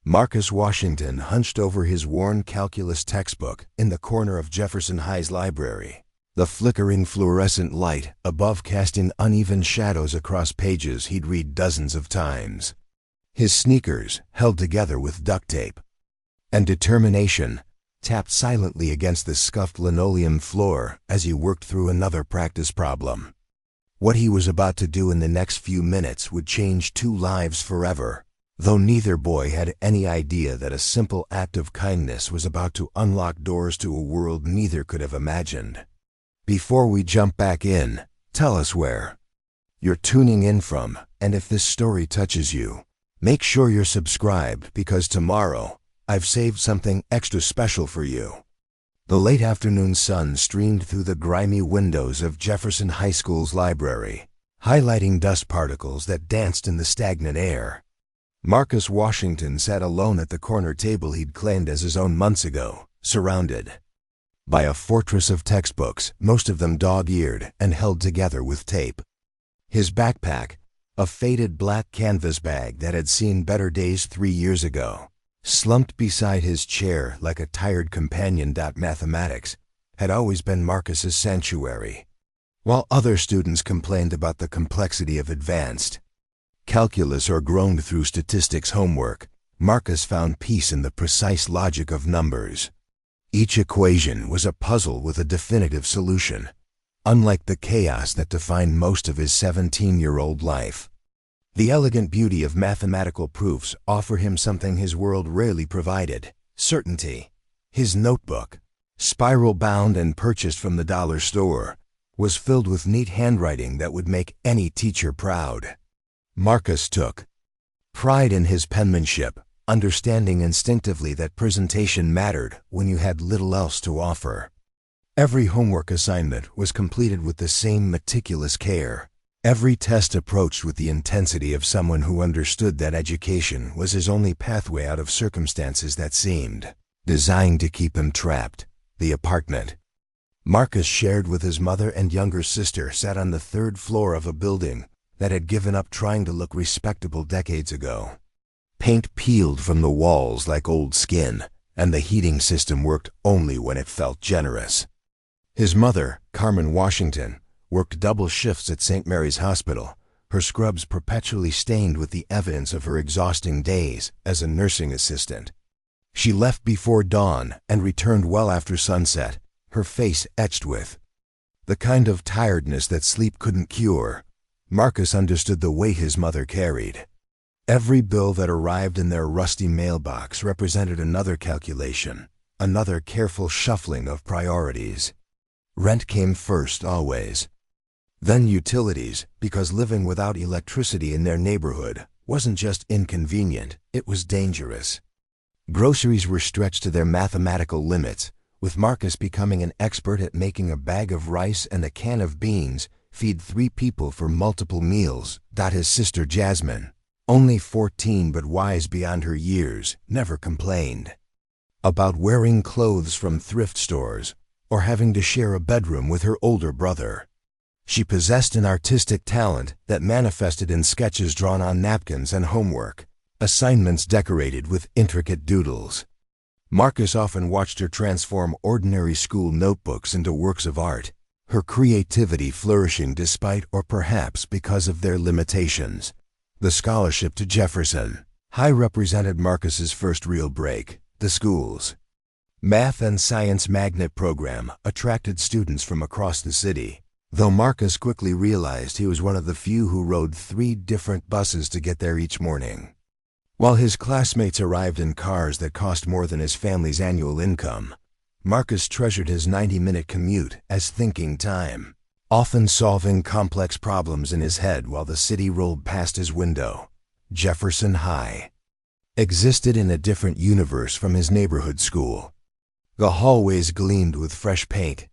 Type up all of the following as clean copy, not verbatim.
Marcus Washington hunched over his worn calculus textbook in the corner of Jefferson High's library, the flickering fluorescent light above casting uneven shadows across pages he'd read dozens of times. His sneakers, held together with duct tape, and determination, tapped silently against the scuffed linoleum floor as he worked through another practice problem. What he was about to do in the next few minutes would change two lives forever, though neither boy had any idea that a simple act of kindness was about to unlock doors to a world neither could have imagined. Before we jump back in, tell us where you're tuning in from, and if this story touches you, make sure you're subscribed because tomorrow, I've saved something extra special for you. The late afternoon sun streamed through the grimy windows of Jefferson High School's library, highlighting dust particles that danced in the stagnant air. Marcus Washington sat alone at the corner table he'd claimed as his own months ago, surrounded by a fortress of textbooks, most of them dog-eared and held together with tape. His backpack, a faded black canvas bag that had seen better days 3 years ago, slumped beside his chair like a tired companion. Mathematics had always been Marcus's sanctuary. While other students complained about the complexity of advanced calculus or groaned through statistics homework, Marcus found peace in the precise logic of numbers. Each equation was a puzzle with a definitive solution, unlike the chaos that defined most of his 17-year-old life. The elegant beauty of mathematical proofs offered him something his world rarely provided: certainty. His notebook, spiral-bound and purchased from the dollar store, was filled with neat handwriting that would make any teacher proud. Marcus took pride in his penmanship, understanding instinctively that presentation mattered when you had little else to offer. Every homework assignment was completed with the same meticulous care. Every test approached with the intensity of someone who understood that education was his only pathway out of circumstances that seemed designed to keep him trapped. The apartment Marcus shared with his mother and younger sister sat on the 3rd floor of a building that had given up trying to look respectable decades ago. Paint peeled from the walls like old skin, and the heating system worked only when it felt generous. His mother, Carmen Washington, worked double shifts at St. Mary's Hospital, her scrubs perpetually stained with the evidence of her exhausting days as a nursing assistant. She left before dawn and returned well after sunset, her face etched with the kind of tiredness that sleep couldn't cure. Marcus understood the weight his mother carried. Every bill that arrived in their rusty mailbox represented another calculation, another careful shuffling of priorities. Rent came first always. Then utilities, because living without electricity in their neighborhood wasn't just inconvenient, it was dangerous. Groceries were stretched to their mathematical limits, with Marcus becoming an expert at making a bag of rice and a can of beans feed 3 people for multiple meals. His sister Jasmine, only 14 but wise beyond her years, never complained about wearing clothes from thrift stores or having to share a bedroom with her older brother. She possessed an artistic talent that manifested in sketches drawn on napkins and homework, assignments decorated with intricate doodles. Marcus often watched her transform ordinary school notebooks into works of art, her creativity flourishing despite or perhaps because of their limitations. The scholarship to Jefferson High represented Marcus's first real break. The school's Math and Science Magnet program attracted students from across the city, though Marcus quickly realized he was one of the few who rode 3 different buses to get there each morning. While his classmates arrived in cars that cost more than his family's annual income, Marcus treasured his 90-minute commute as thinking time, often solving complex problems in his head while the city rolled past his window. Jefferson High existed in a different universe from his neighborhood school. The hallways gleamed with fresh paint,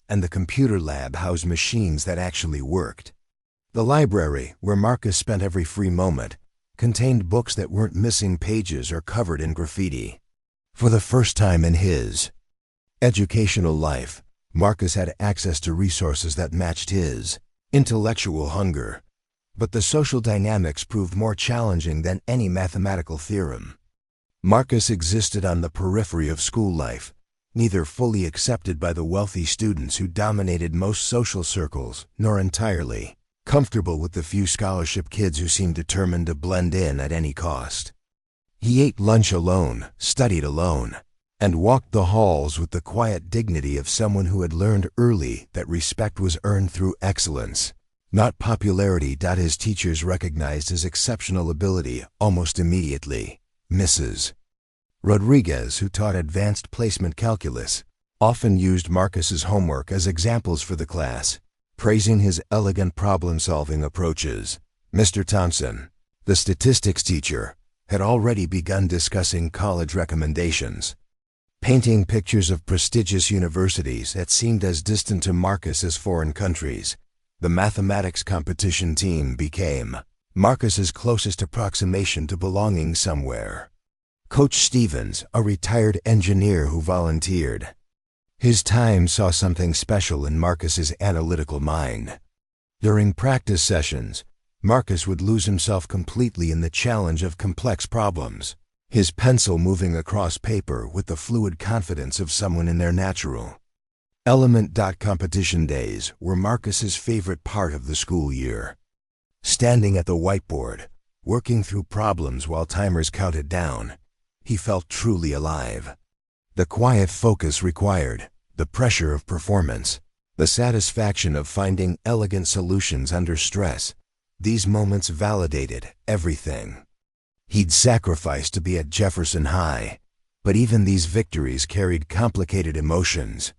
and the computer lab housed machines that actually worked. The library, where Marcus spent every free moment, contained books that weren't missing pages or covered in graffiti. For the first time in his educational life, Marcus had access to resources that matched his intellectual hunger. But the social dynamics proved more challenging than any mathematical theorem. Marcus existed on the periphery of school life, neither fully accepted by the wealthy students who dominated most social circles, nor entirely comfortable with the few scholarship kids who seemed determined to blend in at any cost. He ate lunch alone, studied alone, and walked the halls with the quiet dignity of someone who had learned early that respect was earned through excellence, not popularity. His teachers recognized his exceptional ability almost immediately. Mrs. Rodriguez, who taught advanced placement calculus, often used Marcus's homework as examples for the class, praising his elegant problem-solving approaches. Mr. Thompson, the statistics teacher, had already begun discussing college recommendations, painting pictures of prestigious universities that seemed as distant to Marcus as foreign countries. The mathematics competition team became Marcus's closest approximation to belonging somewhere. Coach Stevens, a retired engineer who volunteered his time, saw something special in Marcus's analytical mind. During practice sessions, Marcus would lose himself completely in the challenge of complex problems, his pencil moving across paper with the fluid confidence of someone in their natural element. Competition days were Marcus's favorite part of the school year. Standing at the whiteboard, working through problems while timers counted down, he felt truly alive. The quiet focus required, the pressure of performance, the satisfaction of finding elegant solutions under stress, these moments validated everything he'd sacrificed to be at Jefferson High. But even these victories carried complicated emotions.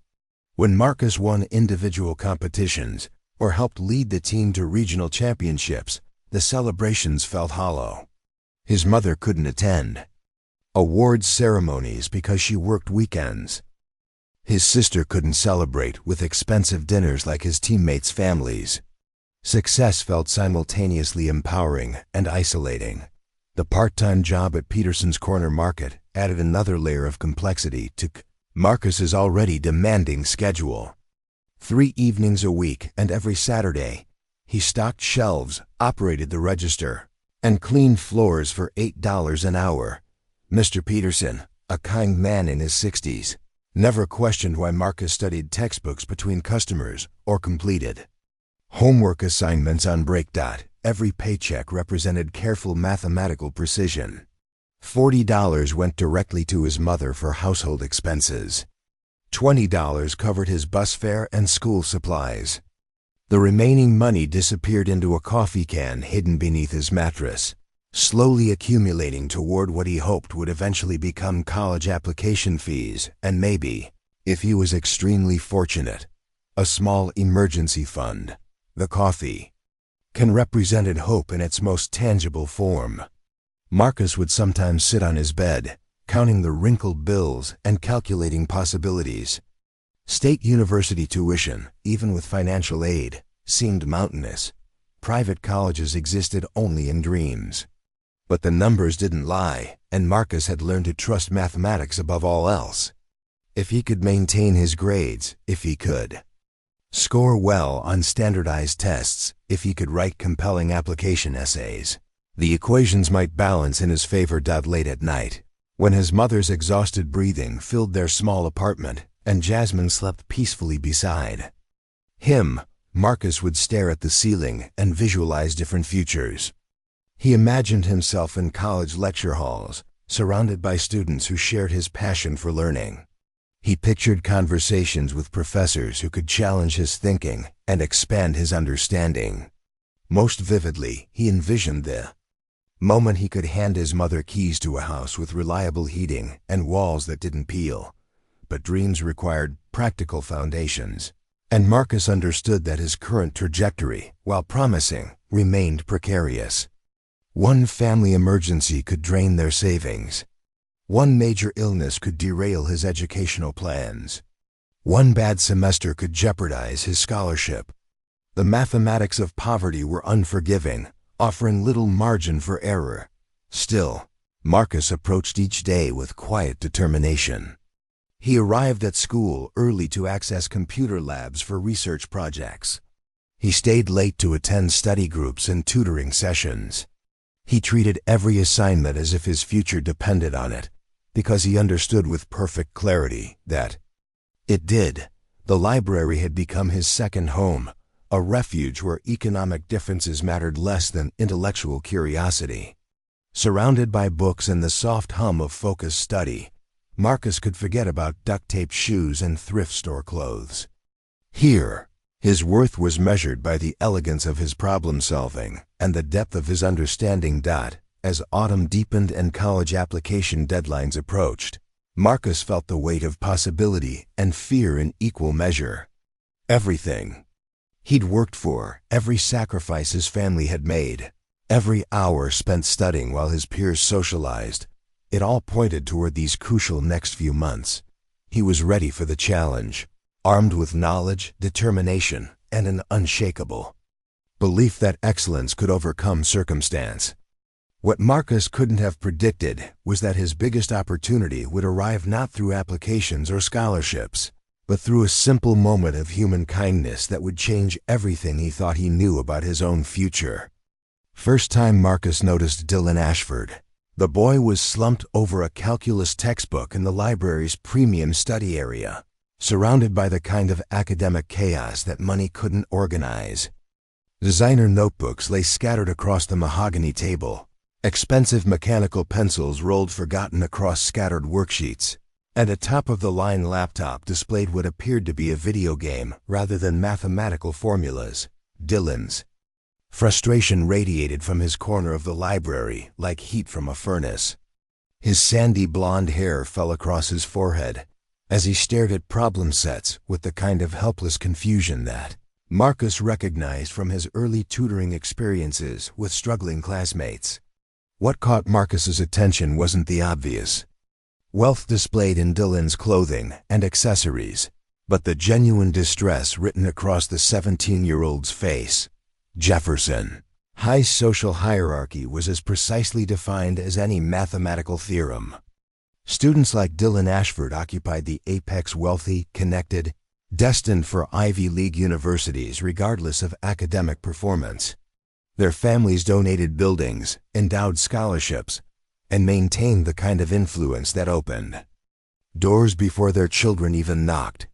When Marcus won individual competitions or helped lead the team to regional championships, the celebrations felt hollow. His mother couldn't attend awards ceremonies because she worked weekends. His sister couldn't celebrate with expensive dinners like his teammates' families. Success felt simultaneously empowering and isolating. The part-time job at Peterson's Corner Market added another layer of complexity to Marcus's already demanding schedule. 3 evenings a week and every Saturday, he stocked shelves, operated the register, and cleaned floors for $8 an hour. Mr. Peterson, a kind man in his 60s, never questioned why Marcus studied textbooks between customers or completed homework assignments on break. Every paycheck represented careful mathematical precision. $40 went directly to his mother for household expenses. $20 covered his bus fare and school supplies. The remaining money disappeared into a coffee can hidden beneath his mattress, slowly accumulating toward what he hoped would eventually become college application fees and maybe, if he was extremely fortunate, a small emergency fund. The coffee can represented hope in its most tangible form. Marcus would sometimes sit on his bed, counting the wrinkled bills and calculating possibilities. State university tuition, even with financial aid, seemed mountainous. Private colleges existed only in dreams. But the numbers didn't lie, and Marcus had learned to trust mathematics above all else. If he could maintain his grades, if he could score well on standardized tests, if he could write compelling application essays, the equations might balance in his favor. Late at night, when his mother's exhausted breathing filled their small apartment and Jasmine slept peacefully beside him, Marcus would stare at the ceiling and visualize different futures. He imagined himself in college lecture halls, surrounded by students who shared his passion for learning. He pictured conversations with professors who could challenge his thinking and expand his understanding. Most vividly, he envisioned the moment he could hand his mother keys to a house with reliable heating and walls that didn't peel. But dreams required practical foundations, and Marcus understood that his current trajectory, while promising, remained precarious. One family emergency could drain their savings. One major illness could derail his educational plans. One bad semester could jeopardize his scholarship. The mathematics of poverty were unforgiving, offering little margin for error. Still, Marcus approached each day with quiet determination. He arrived at school early to access computer labs for research projects. He stayed late to attend study groups and tutoring sessions. He treated every assignment as if his future depended on it, because he understood with perfect clarity that it did. The library had become his second home, a refuge where economic differences mattered less than intellectual curiosity. Surrounded by books and the soft hum of focused study, Marcus could forget about duct-taped shoes and thrift store clothes. Here, his worth was measured by the elegance of his problem-solving and the depth of his understanding. As autumn deepened and college application deadlines approached, Marcus felt the weight of possibility and fear in equal measure. Everything he'd worked for, every sacrifice his family had made, every hour spent studying while his peers socialized, it all pointed toward these crucial next few months. He was ready for the challenge, armed with knowledge, determination, and an unshakable belief that excellence could overcome circumstance. What Marcus couldn't have predicted was that his biggest opportunity would arrive not through applications or scholarships, but through a simple moment of human kindness that would change everything he thought he knew about his own future. First time Marcus noticed Dylan Ashford. The boy was slumped over a calculus textbook in the library's premium study area, surrounded by the kind of academic chaos that money couldn't organize. Designer notebooks lay scattered across the mahogany table, expensive mechanical pencils rolled forgotten across scattered worksheets, and a top-of-the-line laptop displayed what appeared to be a video game rather than mathematical formulas. Dylan's frustration radiated from his corner of the library like heat from a furnace. His sandy blonde hair fell across his forehead as he stared at problem sets with the kind of helpless confusion that Marcus recognized from his early tutoring experiences with struggling classmates. What caught Marcus's attention wasn't the obvious wealth displayed in Dylan's clothing and accessories, but the genuine distress written across the 17-year-old's face. Jefferson high social hierarchy was as precisely defined as any mathematical theorem. Students like Dylan Ashford occupied the apex, wealthy, connected, destined for Ivy League universities regardless of academic performance. Their families donated buildings, endowed scholarships, and maintained the kind of influence that opened doors before their children even knocked.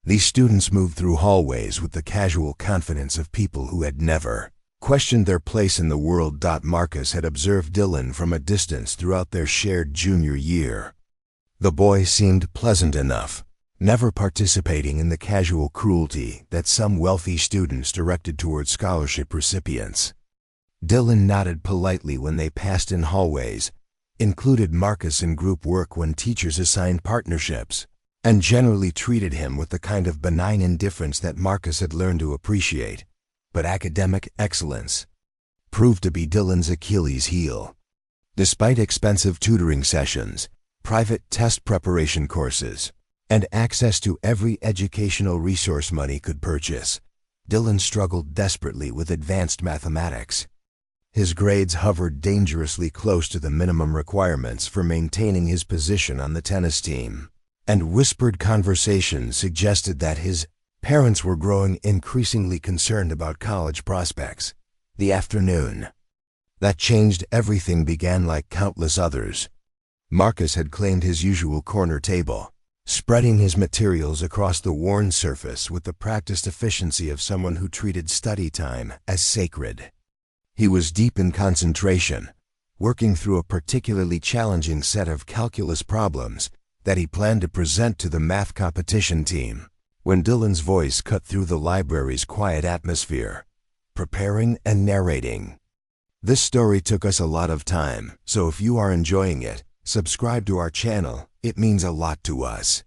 These students moved through hallways with the casual confidence of people who had never questioned their place in the world. Marcus had observed Dylan from a distance throughout their shared junior year. The boy seemed pleasant enough, never participating in the casual cruelty that some wealthy students directed toward scholarship recipients. Dylan nodded politely when they passed in hallways, included Marcus in group work when teachers assigned partnerships, and generally treated him with the kind of benign indifference that Marcus had learned to appreciate. But academic excellence proved to be Dylan's Achilles heel. Despite expensive tutoring sessions, private test preparation courses, and access to every educational resource money could purchase, Dylan struggled desperately with advanced mathematics. His grades hovered dangerously close to the minimum requirements for maintaining his position on the tennis team, and whispered conversations suggested that his parents were growing increasingly concerned about college prospects. The afternoon that changed everything began like countless others. Marcus had claimed his usual corner table, spreading his materials across the worn surface with the practiced efficiency of someone who treated study time as sacred. He was deep in concentration, working through a particularly challenging set of calculus problems that he planned to present to the math competition team, when Dylan's voice cut through the library's quiet atmosphere, preparing and narrating. This story took us a lot of time, so if you are enjoying it, subscribe to our channel. It means a lot to us.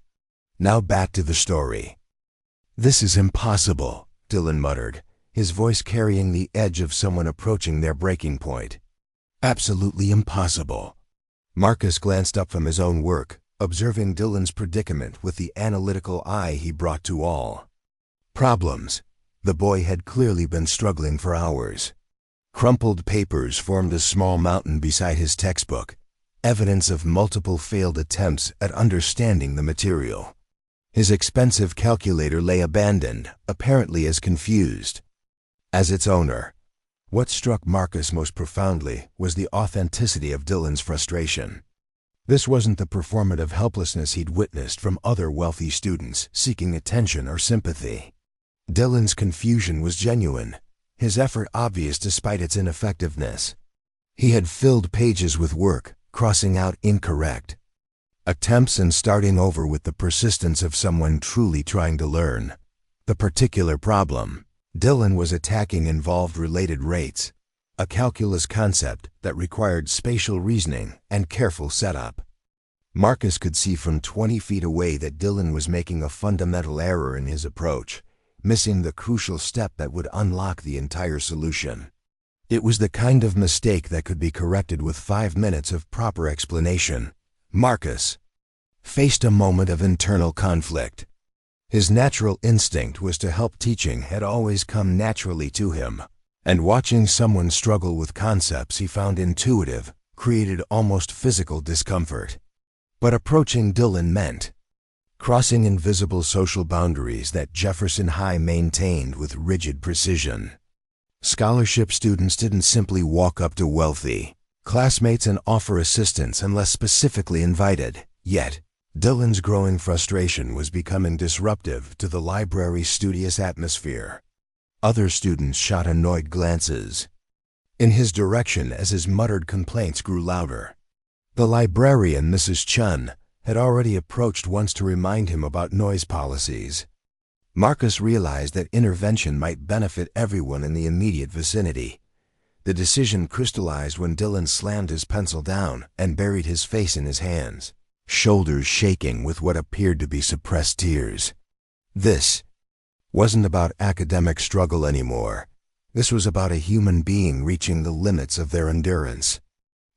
Now back to the story. "This is impossible," Dylan muttered, his voice carrying the edge of someone approaching their breaking point. "Absolutely impossible." Marcus glanced up from his own work, observing Dylan's predicament with the analytical eye he brought to all problems. The boy had clearly been struggling for hours. Crumpled papers formed a small mountain beside his textbook, evidence of multiple failed attempts at understanding the material. His expensive calculator lay abandoned, apparently as confused as its owner. What struck Marcus most profoundly was the authenticity of Dylan's frustration. This wasn't the performative helplessness he'd witnessed from other wealthy students seeking attention or sympathy. Dylan's confusion was genuine, his effort obvious despite its ineffectiveness. He had filled pages with work, crossing out incorrect attempts and starting over with the persistence of someone truly trying to learn. The particular problem Dylan was attacking involved related rates, a calculus concept that required spatial reasoning and careful setup. Marcus could see from 20 feet away that Dylan was making a fundamental error in his approach, missing the crucial step that would unlock the entire solution. It was the kind of mistake that could be corrected with 5 minutes of proper explanation. Marcus faced a moment of internal conflict. His natural instinct was to help. Teaching had always come naturally to him, and watching someone struggle with concepts he found intuitive created almost physical discomfort. But approaching Dylan meant crossing invisible social boundaries that Jefferson High maintained with rigid precision. Scholarship students didn't simply walk up to wealthy classmates and offer assistance unless specifically invited. Yet, Dylan's growing frustration was becoming disruptive to the library's studious atmosphere. Other students shot annoyed glances in his direction as his muttered complaints grew louder. The librarian, Mrs. Chun, had already approached once to remind him about noise policies. Marcus realized that intervention might benefit everyone in the immediate vicinity. The decision crystallized when Dylan slammed his pencil down and buried his face in his hands, shoulders shaking with what appeared to be suppressed tears. This wasn't about academic struggle anymore. This was about a human being reaching the limits of their endurance.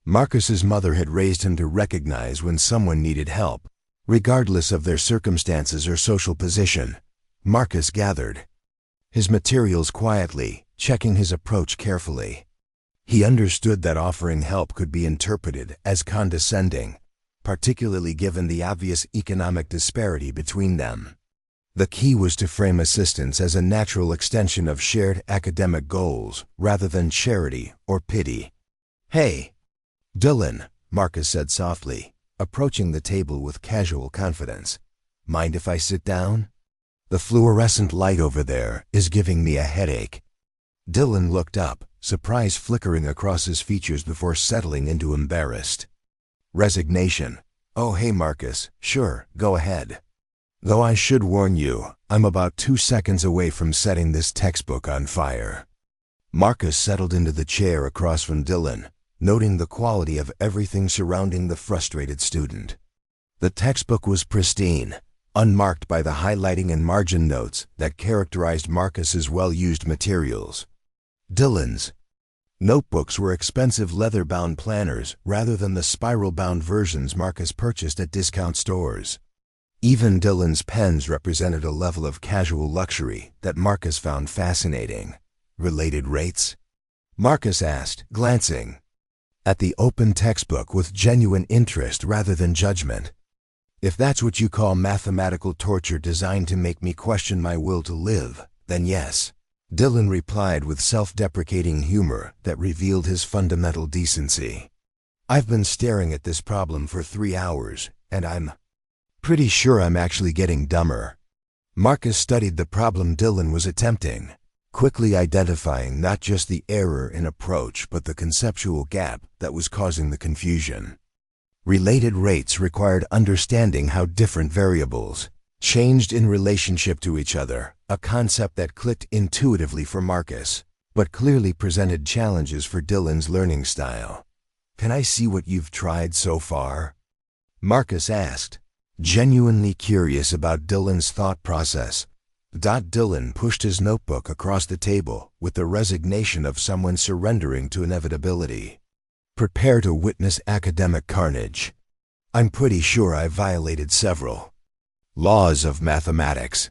Marcus's mother had raised him to recognize when someone needed help, regardless of their circumstances or social position. Marcus gathered his materials quietly, checking his approach carefully. He understood that offering help could be interpreted as condescending, particularly given the obvious economic disparity between them. The key was to frame assistance as a natural extension of shared academic goals rather than charity or pity. "Hey, Dylan," Marcus said softly, approaching the table with casual confidence. "Mind if I sit down? The fluorescent light over there is giving me a headache." Dylan looked up, surprise flickering across his features before settling into embarrassed resignation. "Oh, hey Marcus, sure, go ahead. Though I should warn you, I'm about 2 seconds away from setting this textbook on fire." Marcus settled into the chair across from Dylan, noting the quality of everything surrounding the frustrated student. The textbook was pristine, unmarked by the highlighting and margin notes that characterized Marcus's well-used materials. Dylan's notebooks were expensive leather-bound planners rather than the spiral-bound versions Marcus purchased at discount stores. Even Dylan's pens represented a level of casual luxury that Marcus found fascinating. "Related rates?" Marcus asked, glancing at the open textbook with genuine interest rather than judgment. "If that's what you call mathematical torture designed to make me question my will to live, then yes," Dylan replied with self-deprecating humor that revealed his fundamental decency. "I've been staring at this problem for 3 hours, and I'm pretty sure I'm actually getting dumber." Marcus studied the problem Dylan was attempting, quickly identifying not just the error in approach but the conceptual gap that was causing the confusion. Related rates required understanding how different variables changed in relationship to each other, a concept that clicked intuitively for Marcus, but clearly presented challenges for Dylan's learning style. "Can I see what you've tried so far?" Marcus asked, genuinely curious about Dylan's thought process. Dylan pushed his notebook across the table with the resignation of someone surrendering to inevitability. "Prepare to witness academic carnage. I'm pretty sure I violated several laws of mathematics."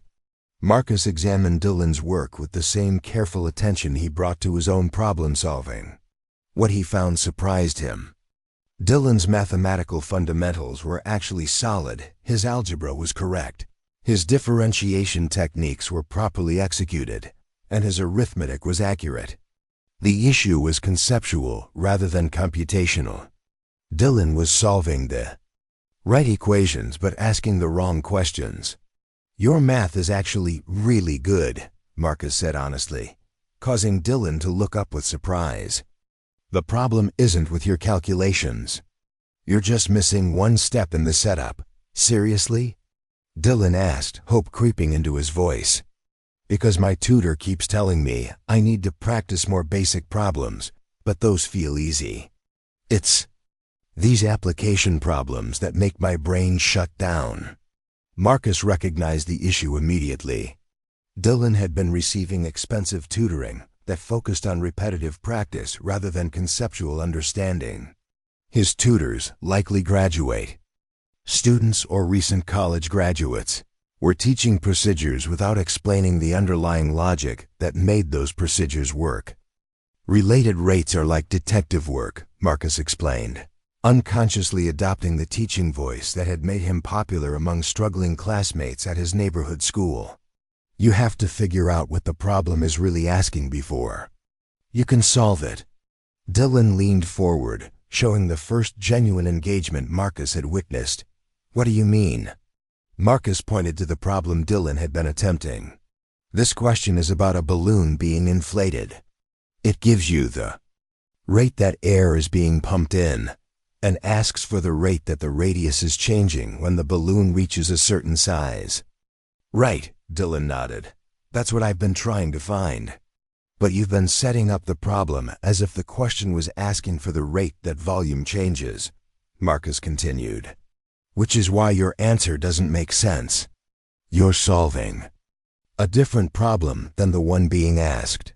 Marcus examined Dylan's work with the same careful attention he brought to his own problem-solving. What he found surprised him. Dylan's mathematical fundamentals were actually solid, his algebra was correct, his differentiation techniques were properly executed, and his arithmetic was accurate. The issue was conceptual rather than computational. Dylan was solving the Write equations but asking the wrong questions. Your math is actually really good, Marcus said honestly, causing Dylan to look up with surprise. The problem isn't with your calculations. You're just missing one step in the setup. Seriously? Dylan asked, hope creeping into his voice. Because my tutor keeps telling me I need to practice more basic problems, but those feel easy. It's these application problems that make my brain shut down. Marcus recognized the issue immediately. Dylan had been receiving expensive tutoring that focused on repetitive practice rather than conceptual understanding. His tutors, likely graduate students or recent college graduates, were teaching procedures without explaining the underlying logic that made those procedures work. Related rates are like detective work, Marcus explained, unconsciously adopting the teaching voice that had made him popular among struggling classmates at his neighborhood school. You have to figure out what the problem is really asking before you can solve it. Dylan leaned forward, showing the first genuine engagement Marcus had witnessed. What do you mean? Marcus pointed to the problem Dylan had been attempting. This question is about a balloon being inflated. It gives you the rate that air is being pumped in, and asks for the rate that the radius is changing when the balloon reaches a certain size. Right, Dylan nodded. That's what I've been trying to find. But you've been setting up the problem as if the question was asking for the rate that volume changes, Marcus continued. Which is why your answer doesn't make sense. You're solving a different problem than the one being asked.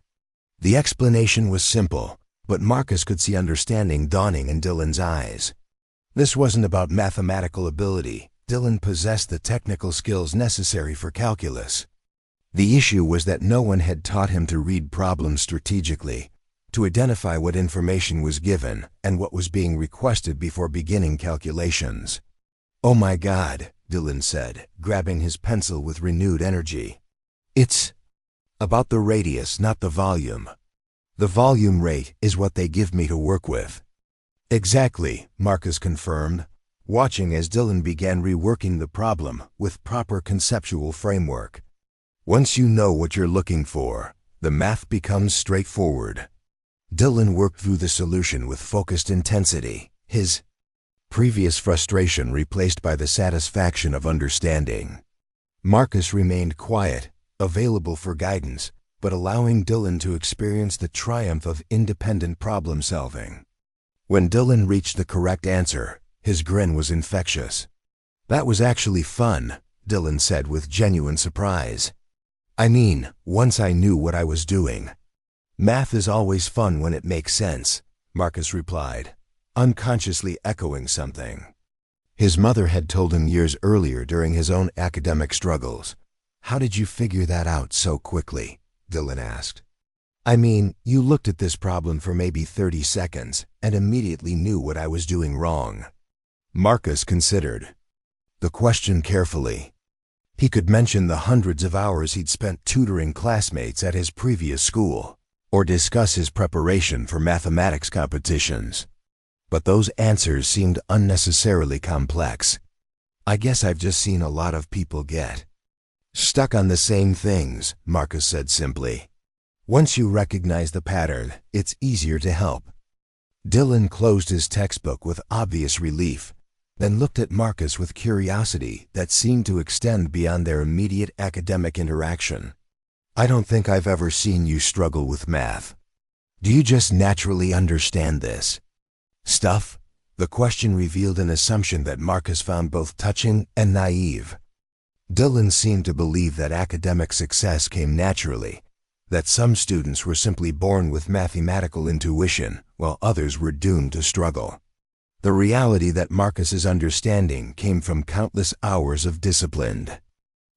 The explanation was simple, but Marcus could see understanding dawning in Dylan's eyes. This wasn't about mathematical ability. Dylan possessed the technical skills necessary for calculus. The issue was that no one had taught him to read problems strategically, to identify what information was given and what was being requested before beginning calculations. Oh my God, Dylan said, grabbing his pencil with renewed energy. It's about the radius, not the volume. The volume rate is what they give me to work with. Exactly, Marcus confirmed, watching as Dylan began reworking the problem with proper conceptual framework. Once you know what you're looking for, the math becomes straightforward. Dylan worked through the solution with focused intensity, his previous frustration replaced by the satisfaction of understanding. Marcus remained quiet, available for guidance, but allowing Dylan to experience the triumph of independent problem solving. When Dylan reached the correct answer, his grin was infectious. That was actually fun, Dylan said with genuine surprise. I mean, once I knew what I was doing. Math is always fun when it makes sense, Marcus replied, unconsciously echoing something his mother had told him years earlier during his own academic struggles. How did you figure that out so quickly? Dylan asked. I mean, you looked at this problem for maybe 30 seconds and immediately knew what I was doing wrong. Marcus considered the question carefully. He could mention the hundreds of hours he'd spent tutoring classmates at his previous school, or discuss his preparation for mathematics competitions. But those answers seemed unnecessarily complex. I guess I've just seen a lot of people get stuck on the same things, Marcus said simply. Once you recognize the pattern, it's easier to help. Dylan closed his textbook with obvious relief, then looked at Marcus with curiosity that seemed to extend beyond their immediate academic interaction. I don't think I've ever seen you struggle with math. Do you just naturally understand this stuff? The question revealed an assumption that Marcus found both touching and naive. Dylan seemed to believe that academic success came naturally, that some students were simply born with mathematical intuition, while others were doomed to struggle. The reality that Marcus's understanding came from countless hours of disciplined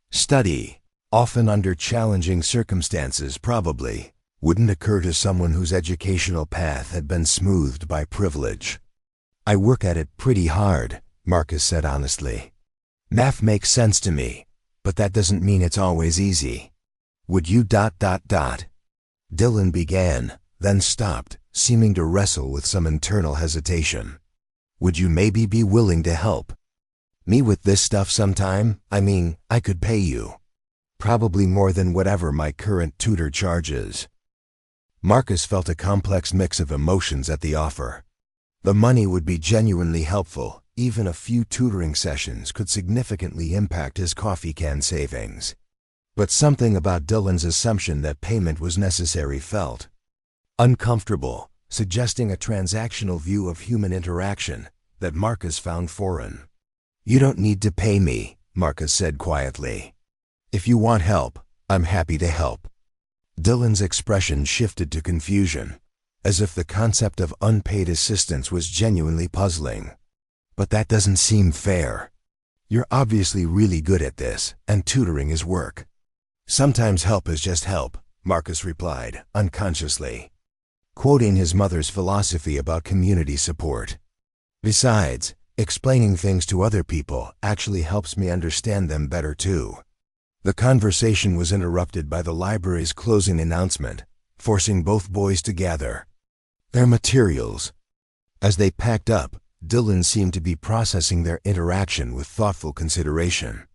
study, often under challenging circumstances, probably wouldn't occur to someone whose educational path had been smoothed by privilege. I work at it pretty hard, Marcus said honestly. Math makes sense to me, but that doesn't mean it's always easy. Would you ... Dylan began, then stopped, seeming to wrestle with some internal hesitation. Would you maybe be willing to help Me with this stuff sometime? I mean, I could pay you. Probably more than whatever my current tutor charges. Marcus felt a complex mix of emotions at the offer. The money would be genuinely helpful. Even a few tutoring sessions could significantly impact his coffee can savings. But something about Dylan's assumption that payment was necessary felt uncomfortable, suggesting a transactional view of human interaction that Marcus found foreign. "You don't need to pay me," Marcus said quietly. "If you want help, I'm happy to help." Dylan's expression shifted to confusion, as if the concept of unpaid assistance was genuinely puzzling. "But that doesn't seem fair. You're obviously really good at this, and tutoring is work." "Sometimes help is just help," Marcus replied, unconsciously, quoting his mother's philosophy about community support. "Besides, explaining things to other people actually helps me understand them better too." The conversation was interrupted by the library's closing announcement, forcing both boys to gather their materials. As they packed up, Dylan seemed to be processing their interaction with thoughtful consideration.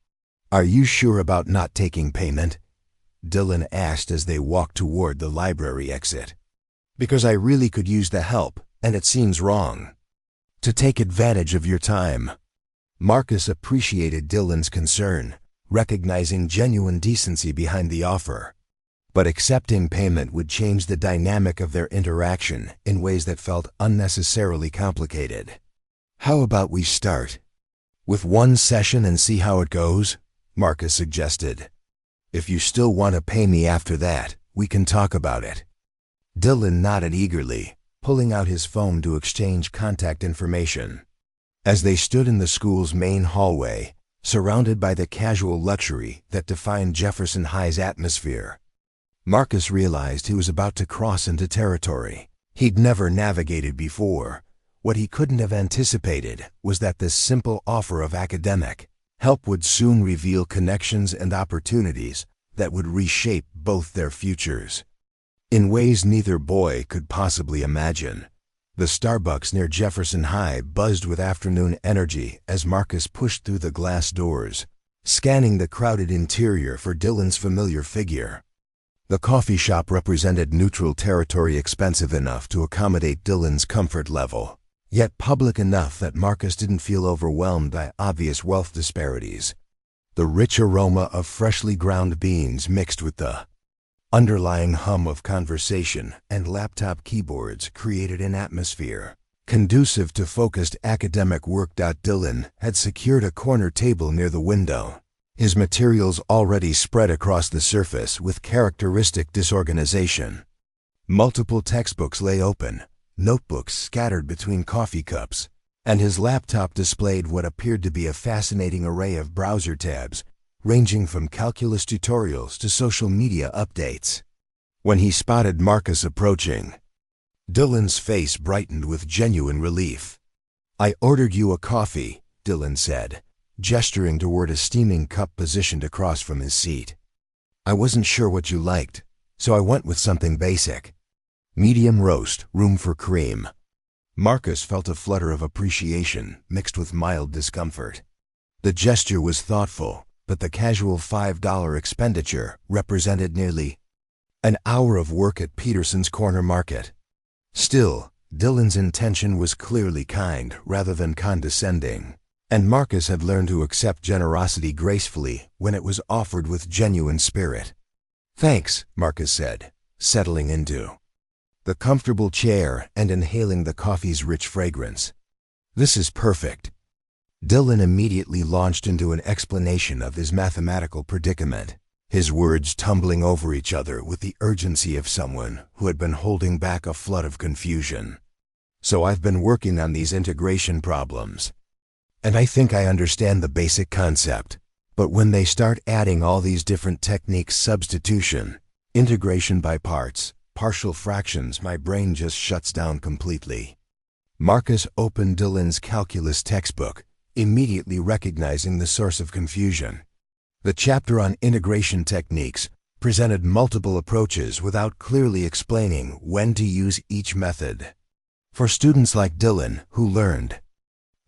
"Are you sure about not taking payment?" Dylan asked as they walked toward the library exit. "Because I really could use the help, and it seems wrong to take advantage of your time." Marcus appreciated Dylan's concern, recognizing genuine decency behind the offer. But accepting payment would change the dynamic of their interaction in ways that felt unnecessarily complicated. "How about we start with one session and see how it goes?" Marcus suggested. "If you still want to pay me after that, we can talk about it." Dylan nodded eagerly, pulling out his phone to exchange contact information. As they stood in the school's main hallway, surrounded by the casual luxury that defined Jefferson High's atmosphere, Marcus realized he was about to cross into territory he'd never navigated before. What he couldn't have anticipated was that this simple offer of academic help would soon reveal connections and opportunities that would reshape both their futures in ways neither boy could possibly imagine. The Starbucks near Jefferson High buzzed with afternoon energy as Marcus pushed through the glass doors, scanning the crowded interior for Dylan's familiar figure. The coffee shop represented neutral territory, expensive enough to accommodate Dylan's comfort level, yet public enough that Marcus didn't feel overwhelmed by obvious wealth disparities. The rich aroma of freshly ground beans mixed with the underlying hum of conversation and laptop keyboards created an atmosphere conducive to focused academic work. Dylan had secured a corner table near the window, his materials already spread across the surface with characteristic disorganization. Multiple textbooks lay open, notebooks scattered between coffee cups, and his laptop displayed what appeared to be a fascinating array of browser tabs, ranging from calculus tutorials to social media updates. When he spotted Marcus approaching, Dylan's face brightened with genuine relief. "I ordered you a coffee," Dylan said, gesturing toward a steaming cup positioned across from his seat. "I wasn't sure what you liked, so I went with something basic. Medium roast, room for cream." Marcus felt a flutter of appreciation mixed with mild discomfort. The gesture was thoughtful, but the casual $5 expenditure represented nearly an hour of work at Peterson's Corner Market. Still, Dylan's intention was clearly kind rather than condescending, and Marcus had learned to accept generosity gracefully when it was offered with genuine spirit. "Thanks," Marcus said, settling into the comfortable chair and inhaling the coffee's rich fragrance. "This is perfect." Dylan immediately launched into an explanation of his mathematical predicament, his words tumbling over each other with the urgency of someone who had been holding back a flood of confusion. "So I've been working on these integration problems, and I think I understand the basic concept. But when they start adding all these different techniques, substitution, integration by parts, partial fractions, my brain just shuts down completely." Marcus opened Dylan's calculus textbook, immediately recognizing the source of confusion. The chapter on integration techniques presented multiple approaches without clearly explaining when to use each method. For students like Dylan, who learned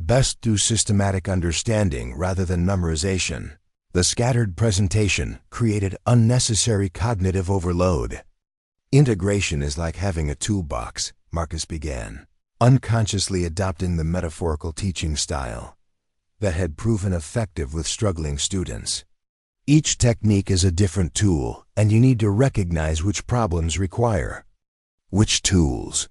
best through systematic understanding rather than memorization. The scattered presentation created unnecessary cognitive overload. Integration is like having a toolbox, Marcus began, unconsciously adopting the metaphorical teaching style that had proven effective with struggling students. Each technique is a different tool, and you need to recognize which problems require which tools.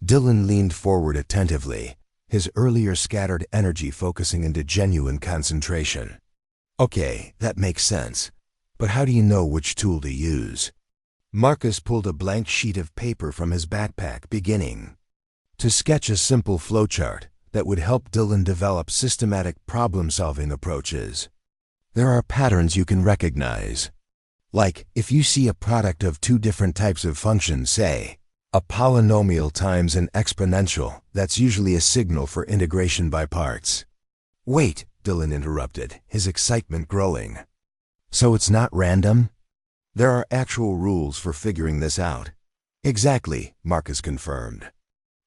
Dylan leaned forward attentively, his earlier scattered energy focusing into genuine concentration. Okay, that makes sense. But how do you know which tool to use? Marcus pulled a blank sheet of paper from his backpack, beginning to sketch a simple flowchart that would help Dylan develop systematic problem-solving approaches. There are patterns you can recognize. Like, if you see a product of two different types of functions, say, a polynomial times an exponential, that's usually a signal for integration by parts. Wait, Dylan interrupted, his excitement growing. So it's not random? There are actual rules for figuring this out. Exactly, Marcus confirmed.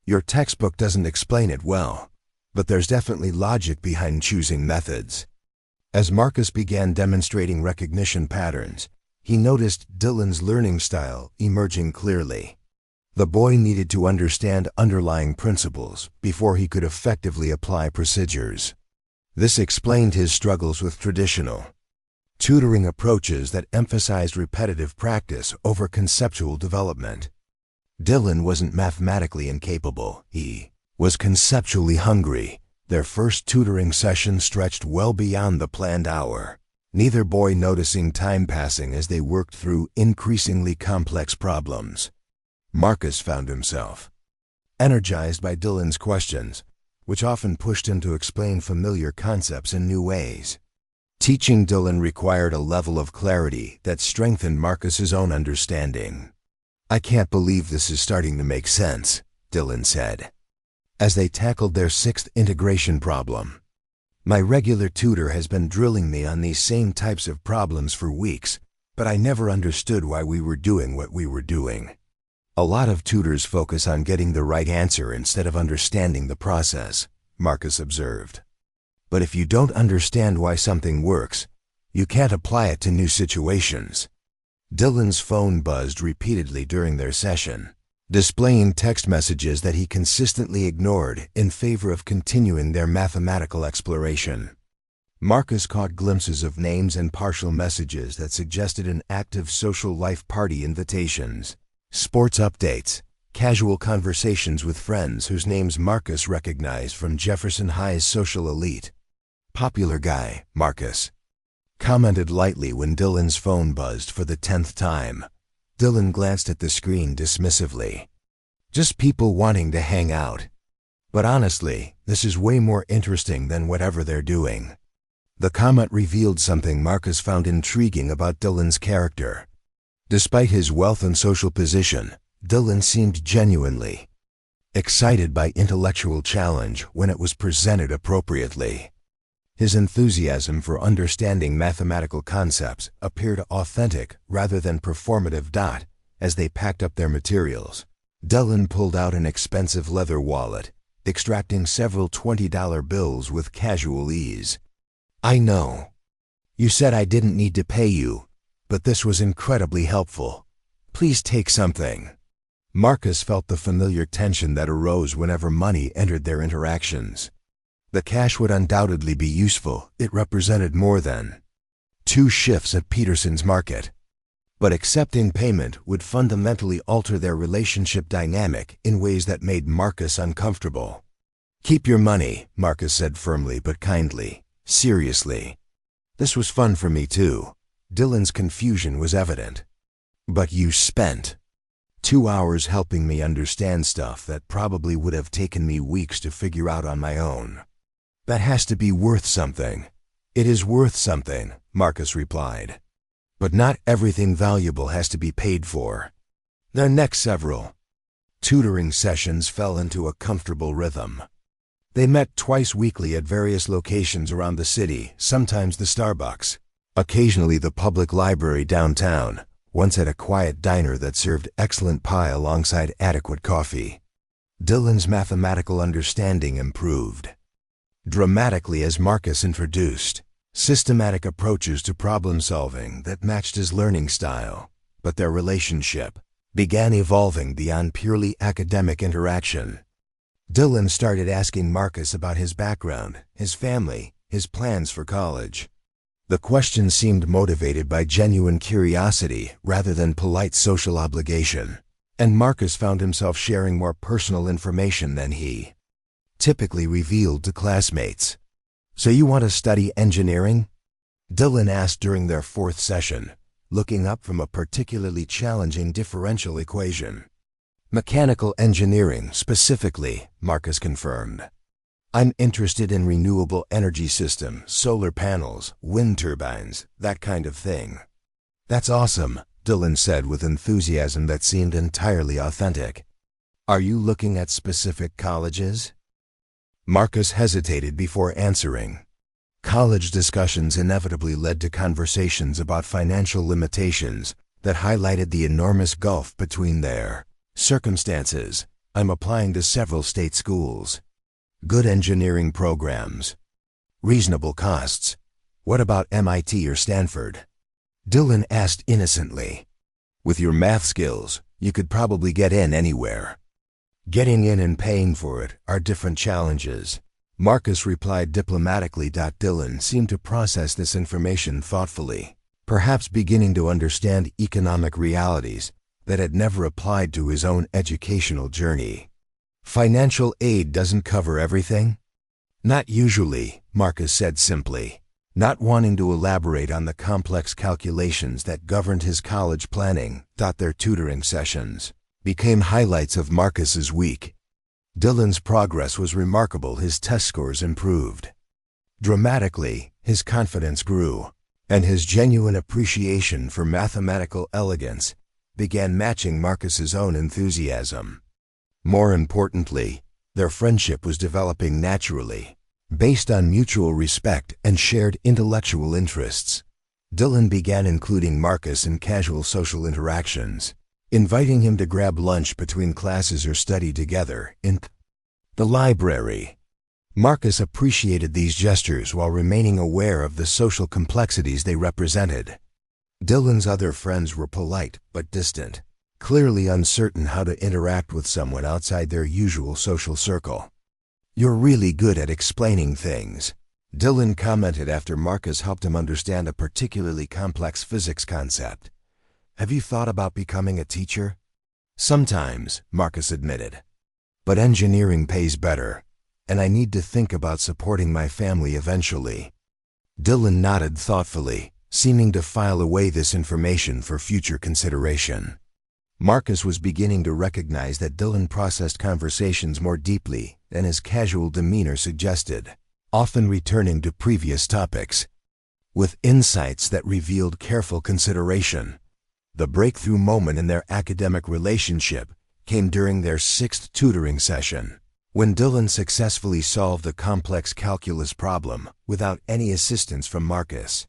Your textbook doesn't explain it well, but there's definitely logic behind choosing methods. As Marcus began demonstrating recognition patterns, he noticed Dylan's learning style emerging clearly. The boy needed to understand underlying principles before he could effectively apply procedures. This explained his struggles with traditional tutoring approaches that emphasized repetitive practice over conceptual development. Dylan wasn't mathematically incapable, he was conceptually hungry. Their first tutoring session stretched well beyond the planned hour, neither boy noticing time passing as they worked through increasingly complex problems. Marcus found himself energized by Dylan's questions, which often pushed him to explain familiar concepts in new ways. Teaching Dylan required a level of clarity that strengthened Marcus's own understanding. I can't believe this is starting to make sense, Dylan said, as they tackled their sixth integration problem. My regular tutor has been drilling me on these same types of problems for weeks, but I never understood why we were doing what we were doing. A lot of tutors focus on getting the right answer instead of understanding the process, Marcus observed. But if you don't understand why something works, you can't apply it to new situations. Dylan's phone buzzed repeatedly during their session, displaying text messages that he consistently ignored in favor of continuing their mathematical exploration. Marcus caught glimpses of names and partial messages that suggested an active social life, party invitations, sports updates, casual conversations with friends whose names Marcus recognized from Jefferson High's social elite. Popular guy, Marcus commented lightly when Dylan's phone buzzed for the 10th time. Dylan glanced at the screen dismissively. Just people wanting to hang out. But honestly, this is way more interesting than whatever they're doing. The comment revealed something Marcus found intriguing about Dylan's character. Despite his wealth and social position, Dylan seemed genuinely excited by intellectual challenge when it was presented appropriately. His enthusiasm for understanding mathematical concepts appeared authentic rather than performative. As they packed up their materials, Dylan pulled out an expensive leather wallet, extracting several $20 bills with casual ease. I know. You said I didn't need to pay you, but this was incredibly helpful. Please take something. Marcus felt the familiar tension that arose whenever money entered their interactions. The cash would undoubtedly be useful. It represented more than 2 shifts at Peterson's market. But accepting payment would fundamentally alter their relationship dynamic in ways that made Marcus uncomfortable. Keep your money, Marcus said firmly but kindly. Seriously. This was fun for me too. Dylan's confusion was evident. But you spent 2 hours helping me understand stuff that probably would have taken me weeks to figure out on my own. That has to be worth something. It is worth something, Marcus replied. But not everything valuable has to be paid for. Their next several tutoring sessions fell into a comfortable rhythm. They met twice weekly at various locations around the city, sometimes the Starbucks, occasionally the public library downtown, once at a quiet diner that served excellent pie alongside adequate coffee. Dylan's mathematical understanding improved. dramatically as Marcus introduced systematic approaches to problem-solving that matched his learning style. But their relationship began evolving beyond purely academic interaction. Dylan started asking Marcus about his background, his family, his plans for college. The questions seemed motivated by genuine curiosity rather than polite social obligation, and Marcus found himself sharing more personal information than he typically revealed to classmates. "So you want to study engineering?" Dylan asked during their fourth session, looking up from a particularly challenging differential equation. "Mechanical engineering, specifically," Marcus confirmed. "I'm interested in renewable energy systems, solar panels, wind turbines, that kind of thing." "That's awesome," Dylan said with enthusiasm that seemed entirely authentic. "Are you looking at specific colleges?" Marcus hesitated before answering. College discussions inevitably led to conversations about financial limitations that highlighted the enormous gulf between their circumstances. "I'm applying to several state schools. Good engineering programs. Reasonable costs. What about MIT or Stanford?" Dylan asked innocently. "With your math skills, you could probably get in anywhere. Getting in and paying for it are different challenges," Marcus replied diplomatically. Dylan seemed to process this information thoughtfully, perhaps beginning to understand economic realities that had never applied to his own educational journey. "Financial aid doesn't cover everything?" "Not usually," Marcus said simply, not wanting to elaborate on the complex calculations that governed his college planning. Their tutoring sessions became highlights of Marcus's week. Dylan's progress was remarkable. His test scores improved dramatically, his confidence grew, and his genuine appreciation for mathematical elegance began matching Marcus's own enthusiasm. More importantly, their friendship was developing naturally, based on mutual respect and shared intellectual interests. Dylan began including Marcus in casual social interactions, inviting him to grab lunch between classes or study together in the library. Marcus appreciated these gestures while remaining aware of the social complexities they represented. Dylan's other friends were polite but distant, clearly uncertain how to interact with someone outside their usual social circle. "You're really good at explaining things," Dylan commented after Marcus helped him understand a particularly complex physics concept. "Have you thought about becoming a teacher?" "Sometimes," Marcus admitted. "But engineering pays better, and I need to think about supporting my family eventually." Dylan nodded thoughtfully, seeming to file away this information for future consideration. Marcus was beginning to recognize that Dylan processed conversations more deeply than his casual demeanor suggested, often returning to previous topics with insights that revealed careful consideration. The breakthrough moment in their academic relationship came during their sixth tutoring session, when Dylan successfully solved a complex calculus problem without any assistance from Marcus.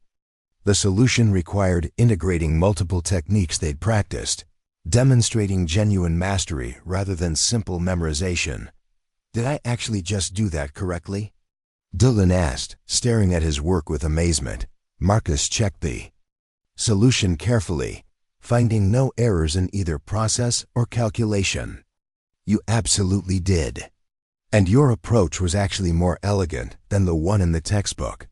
The solution required integrating multiple techniques they'd practiced, demonstrating genuine mastery rather than simple memorization. "Did I actually just do that correctly?" Dylan asked, staring at his work with amazement. Marcus checked the solution carefully, finding no errors in either process or calculation. "You absolutely did. And your approach was actually more elegant than the one in the textbook."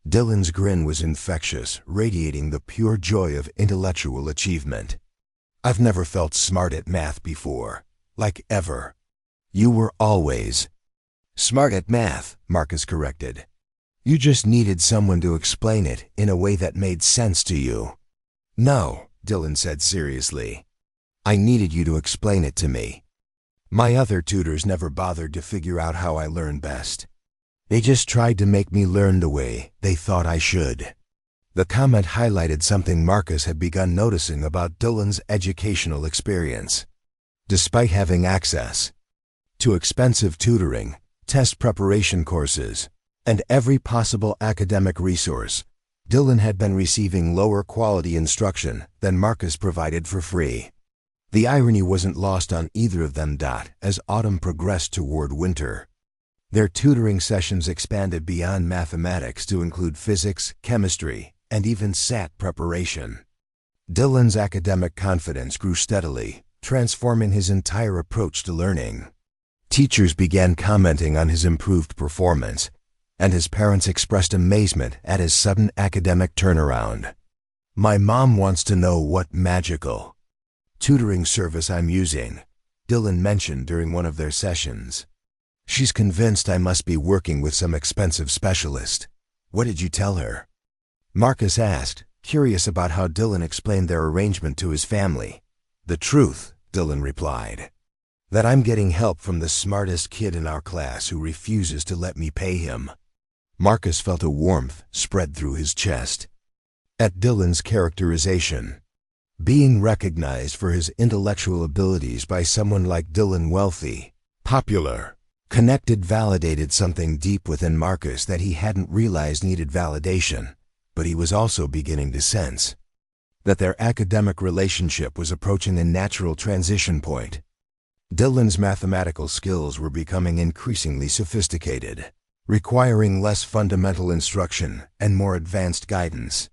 Dylan's grin was infectious, radiating the pure joy of intellectual achievement. "I've never felt smart at math before, like ever." "You were always smart at math," Marcus corrected. "You just needed someone to explain it in a way that made sense to you." "No," Dylan said seriously. "I needed you to explain it to me. My other tutors never bothered to figure out how I learn best. They just tried to make me learn the way they thought I should." The comment highlighted something Marcus had begun noticing about Dylan's educational experience. Despite having access to expensive tutoring, test preparation courses, and every possible academic resource, Dylan had been receiving lower quality instruction than Marcus provided for free. The irony wasn't lost on either of them. As autumn progressed toward winter, Their tutoring sessions expanded beyond mathematics to include physics, chemistry, and even SAT preparation. Dylan's academic confidence grew steadily, transforming his entire approach to learning. Teachers began commenting on his improved performance, and his parents expressed amazement at his sudden academic turnaround. "My mom wants to know what magical tutoring service I'm using," Dylan mentioned during one of their sessions. "She's convinced I must be working with some expensive specialist." "What did you tell her?" Marcus asked, curious about how Dylan explained their arrangement to his family. "The truth," Dylan replied, "that I'm getting help from the smartest kid in our class who refuses to let me pay him." Marcus felt a warmth spread through his chest at Dylan's characterization. Being recognized for his intellectual abilities by someone like Dylan, wealthy, popular, connected, validated something deep within Marcus that he hadn't realized needed validation, but he was also beginning to sense that their academic relationship was approaching a natural transition point. Dylan's mathematical skills were becoming increasingly sophisticated, requiring less fundamental instruction and more advanced guidance.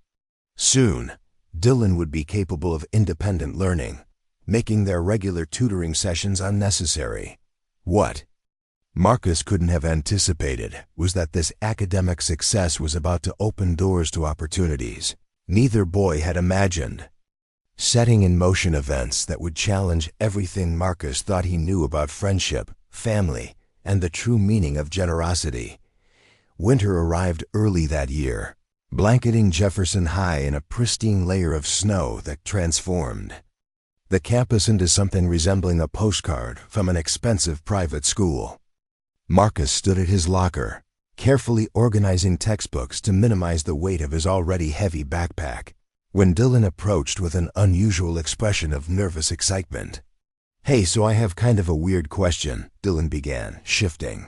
Soon, Dylan would be capable of independent learning, making their regular tutoring sessions unnecessary. What Marcus couldn't have anticipated was that this academic success was about to open doors to opportunities neither boy had imagined, setting in motion events that would challenge everything Marcus thought he knew about friendship, family, and the true meaning of generosity. Winter arrived early that year, blanketing Jefferson High in a pristine layer of snow that transformed the campus into something resembling a postcard from an expensive private school. Marcus stood at his locker, carefully organizing textbooks to minimize the weight of his already heavy backpack, when Dylan approached with an unusual expression of nervous excitement. "Hey, so I have kind of a weird question," Dylan began, shifting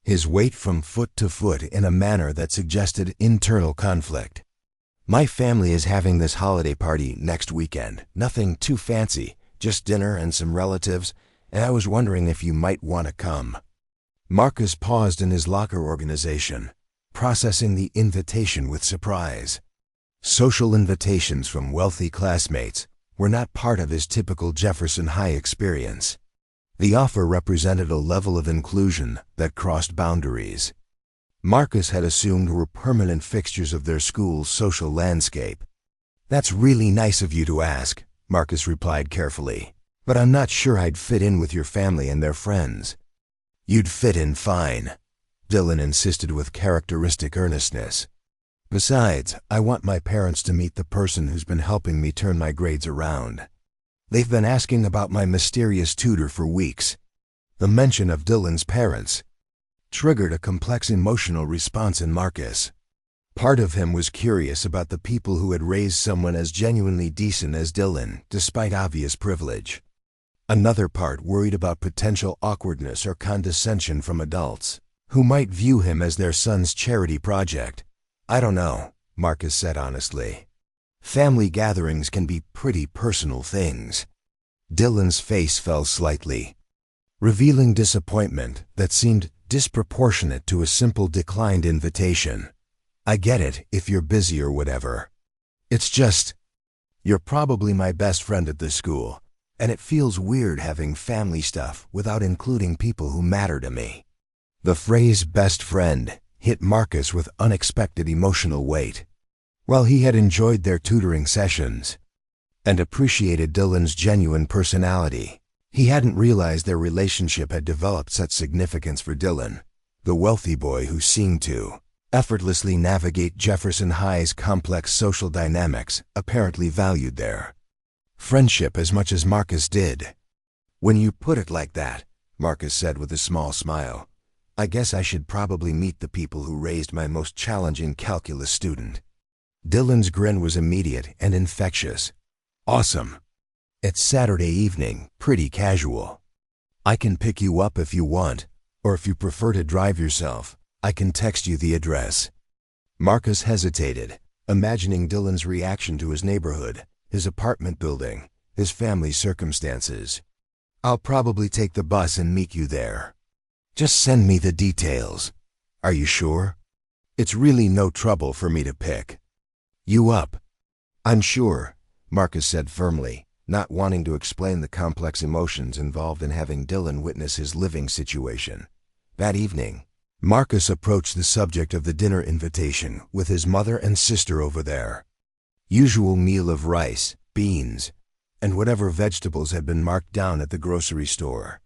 his weight from foot to foot in a manner that suggested internal conflict. "My family is having this holiday party next weekend. Nothing too fancy, just dinner and some relatives, and I was wondering if you might want to come." Marcus paused in his locker organization, processing the invitation with surprise. Social invitations from wealthy classmates were not part of his typical Jefferson High experience. The offer represented a level of inclusion that crossed boundaries Marcus had assumed were permanent fixtures of their school's social landscape. "That's really nice of you to ask," Marcus replied carefully, "but I'm not sure I'd fit in with your family and their friends." "You'd fit in fine," Dylan insisted with characteristic earnestness. "Besides, I want my parents to meet the person who's been helping me turn my grades around. They've been asking about my mysterious tutor for weeks." The mention of Dylan's parents triggered a complex emotional response in Marcus. Part of him was curious about the people who had raised someone as genuinely decent as Dylan, despite obvious privilege. Another part worried about potential awkwardness or condescension from adults, who might view him as their son's charity project. "I don't know," Marcus said honestly. "Family gatherings can be pretty personal things." Dylan's face fell slightly, revealing disappointment that seemed disproportionate to a simple declined invitation. "I get it if you're busy or whatever. It's just, you're probably my best friend at this school, and it feels weird having family stuff without including people who matter to me." The phrase "best friend" hit Marcus with unexpected emotional weight. While he had enjoyed their tutoring sessions and appreciated Dylan's genuine personality, he hadn't realized their relationship had developed such significance for Dylan, the wealthy boy who seemed to effortlessly navigate Jefferson High's complex social dynamics, apparently valued their friendship as much as Marcus did. "When you put it like that," Marcus said with a small smile, "I guess I should probably meet the people who raised my most challenging calculus student." Dylan's grin was immediate and infectious. "Awesome. It's Saturday evening, pretty casual. I can pick you up if you want, or if you prefer to drive yourself, I can text you the address." Marcus hesitated, imagining Dylan's reaction to his neighborhood, his apartment building, his family's circumstances. "I'll probably take the bus and meet you there." Just send me the details. Are you sure? It's really no trouble for me to pick you up. I'm sure, Marcus said firmly, not wanting to explain the complex emotions involved in having Dylan witness his living situation. That evening, Marcus approached the subject of the dinner invitation with his mother and sister over there. Usual meal of rice, beans, and whatever vegetables had been marked down at the grocery store.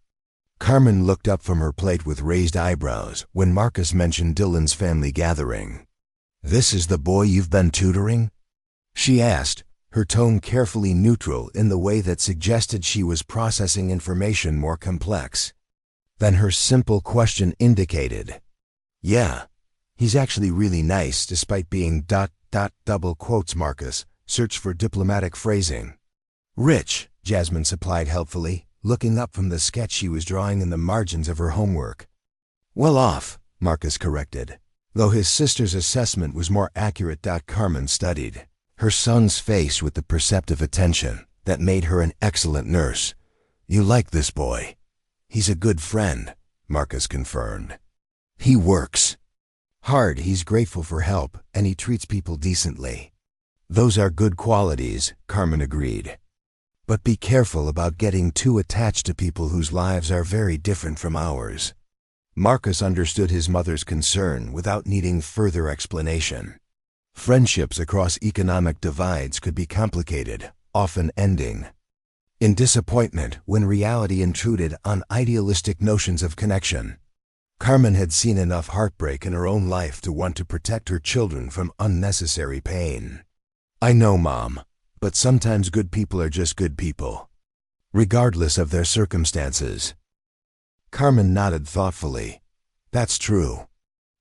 Carmen looked up from her plate with raised eyebrows when Marcus mentioned Dylan's family gathering. "This is the boy you've been tutoring?" she asked, her tone carefully neutral in the way that suggested she was processing information more complex than her simple question indicated. "Yeah, he's actually really nice despite being ... double quotes Marcus searched for diplomatic phrasing. "Rich," Jasmine supplied helpfully, looking up from the sketch she was drawing in the margins of her homework. "Well off," Marcus corrected, though his sister's assessment was more accurate. Carmen studied her son's face with the perceptive attention that made her an excellent nurse. "You like this boy? He's a good friend," Marcus confirmed. "He works hard, he's grateful for help, and he treats people decently." "Those are good qualities," Carmen agreed. "But be careful about getting too attached to people whose lives are very different from ours." Marcus understood his mother's concern without needing further explanation. Friendships across economic divides could be complicated, often ending in disappointment when reality intruded on idealistic notions of connection. Carmen had seen enough heartbreak in her own life to want to protect her children from unnecessary pain. "I know, Mom, but sometimes good people are just good people, regardless of their circumstances." Carmen nodded thoughtfully. "That's true.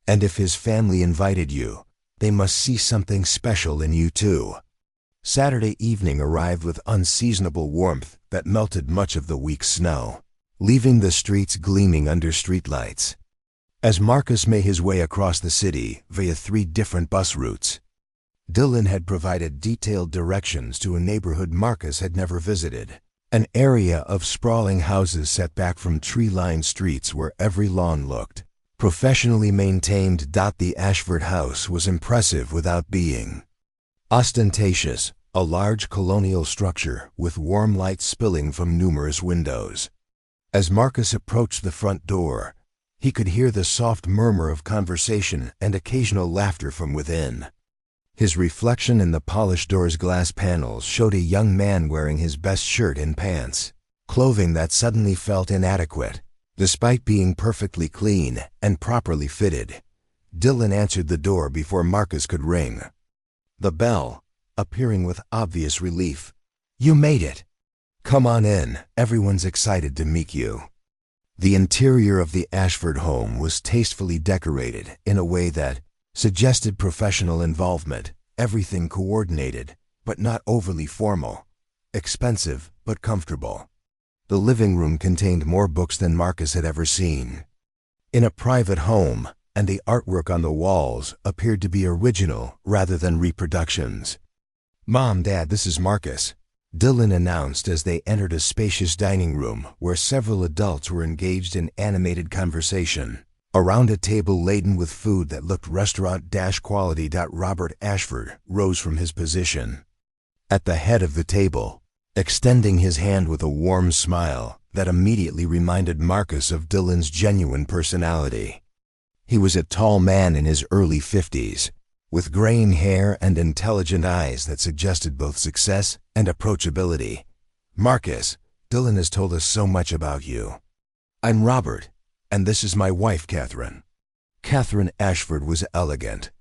And if his family invited you, they must see something special in you too." Saturday evening arrived with unseasonable warmth that melted much of the week's snow, leaving the streets gleaming under streetlights. As Marcus made his way across the city via 3 different bus routes, Dylan had provided detailed directions to a neighborhood Marcus had never visited, an area of sprawling houses set back from tree-lined streets where every lawn looked professionally maintained. The Ashford house was impressive without being ostentatious, a large colonial structure with warm light spilling from numerous windows. As Marcus approached the front door, he could hear the soft murmur of conversation and occasional laughter from within. His reflection in the polished door's glass panels showed a young man wearing his best shirt and pants, clothing that suddenly felt inadequate, despite being perfectly clean and properly fitted. Dylan answered the door before Marcus could ring the bell, appearing with obvious relief. "You made it. Come on in, everyone's excited to meet you." The interior of the Ashford home was tastefully decorated in a way that suggested professional involvement, everything coordinated, but not overly formal, expensive but comfortable. The living room contained more books than Marcus had ever seen in a private home, and the artwork on the walls appeared to be original rather than reproductions. "Mom, Dad, this is Marcus," Dylan announced as they entered a spacious dining room where several adults were engaged in animated conversation around a table laden with food that looked restaurant-quality. Robert Ashford rose from his position at the head of the table, extending his hand with a warm smile that immediately reminded Marcus of Dylan's genuine personality. He was a tall man in his early 50s, with graying hair and intelligent eyes that suggested both success and approachability. "Marcus, Dylan has told us so much about you. I'm Robert, and this is my wife, Catherine." Catherine Ashford was elegant,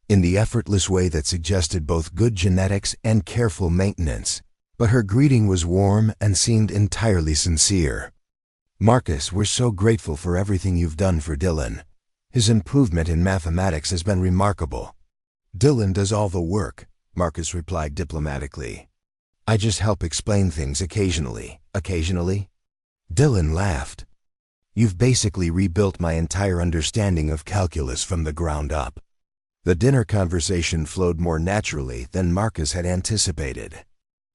in the effortless way that suggested both good genetics and careful maintenance, but her greeting was warm and seemed entirely sincere. "Marcus, we're so grateful for everything you've done for Dylan. His improvement in mathematics has been remarkable." "Dylan does all the work," Marcus replied diplomatically. "I just help explain things occasionally." "Occasionally?" Dylan laughed. "You've basically rebuilt my entire understanding of calculus from the ground up." The dinner conversation flowed more naturally than Marcus had anticipated.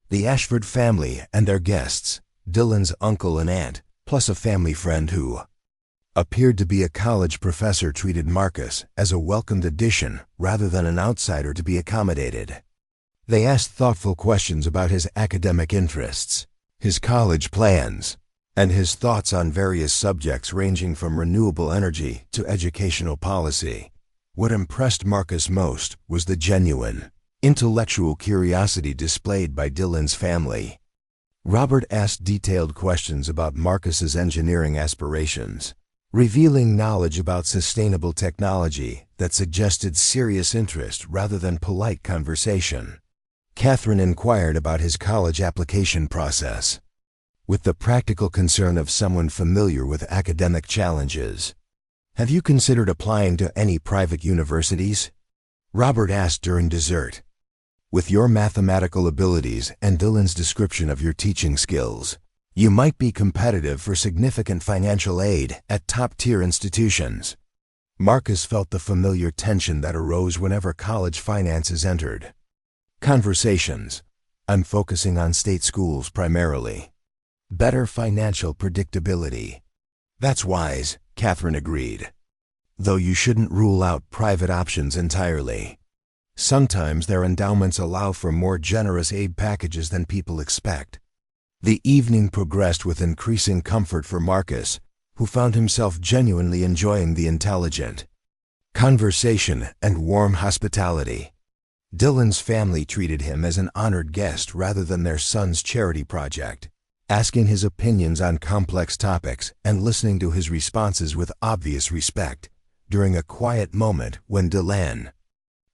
The Ashford family and their guests, Dylan's uncle and aunt, plus a family friend who appeared to be a college professor, treated Marcus as a welcomed addition rather than an outsider to be accommodated. They asked thoughtful questions about his academic interests, his college plans, and his thoughts on various subjects ranging from renewable energy to educational policy. What impressed Marcus most was the genuine, intellectual curiosity displayed by Dylan's family. Robert asked detailed questions about Marcus's engineering aspirations, revealing knowledge about sustainable technology that suggested serious interest rather than polite conversation. Catherine inquired about his college application process, with the practical concern of someone familiar with academic challenges. "Have you considered applying to any private universities?" Robert asked during dessert. "With your mathematical abilities and Dylan's description of your teaching skills, you might be competitive for significant financial aid at top-tier institutions." Marcus felt the familiar tension that arose whenever college finances entered. Conversations. "I'm focusing on state schools primarily. Better financial predictability." "That's wise," Catherine agreed. "Though you shouldn't rule out private options entirely. Sometimes their endowments allow for more generous aid packages than people expect." The evening progressed with increasing comfort for Marcus, who found himself genuinely enjoying the intelligent conversation and warm hospitality. Dylan's family treated him as an honored guest rather than their son's charity project, asking his opinions on complex topics and listening to his responses with obvious respect. During a quiet moment when Dylan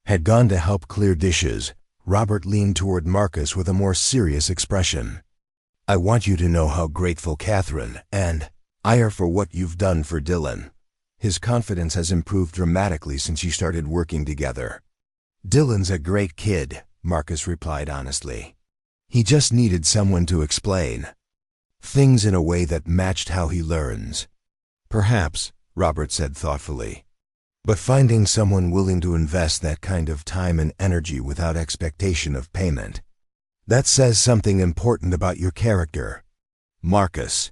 had gone to help clear dishes, Robert leaned toward Marcus with a more serious expression. "I want you to know how grateful Catherine and I are for what you've done for Dylan. His confidence has improved dramatically since you started working together." "Dylan's a great kid," Marcus replied honestly. "He just needed someone to explain things in a way that matched how he learns." "Perhaps," Robert said thoughtfully. "But finding someone willing to invest that kind of time and energy without expectation of payment, that says something important about your character." Marcus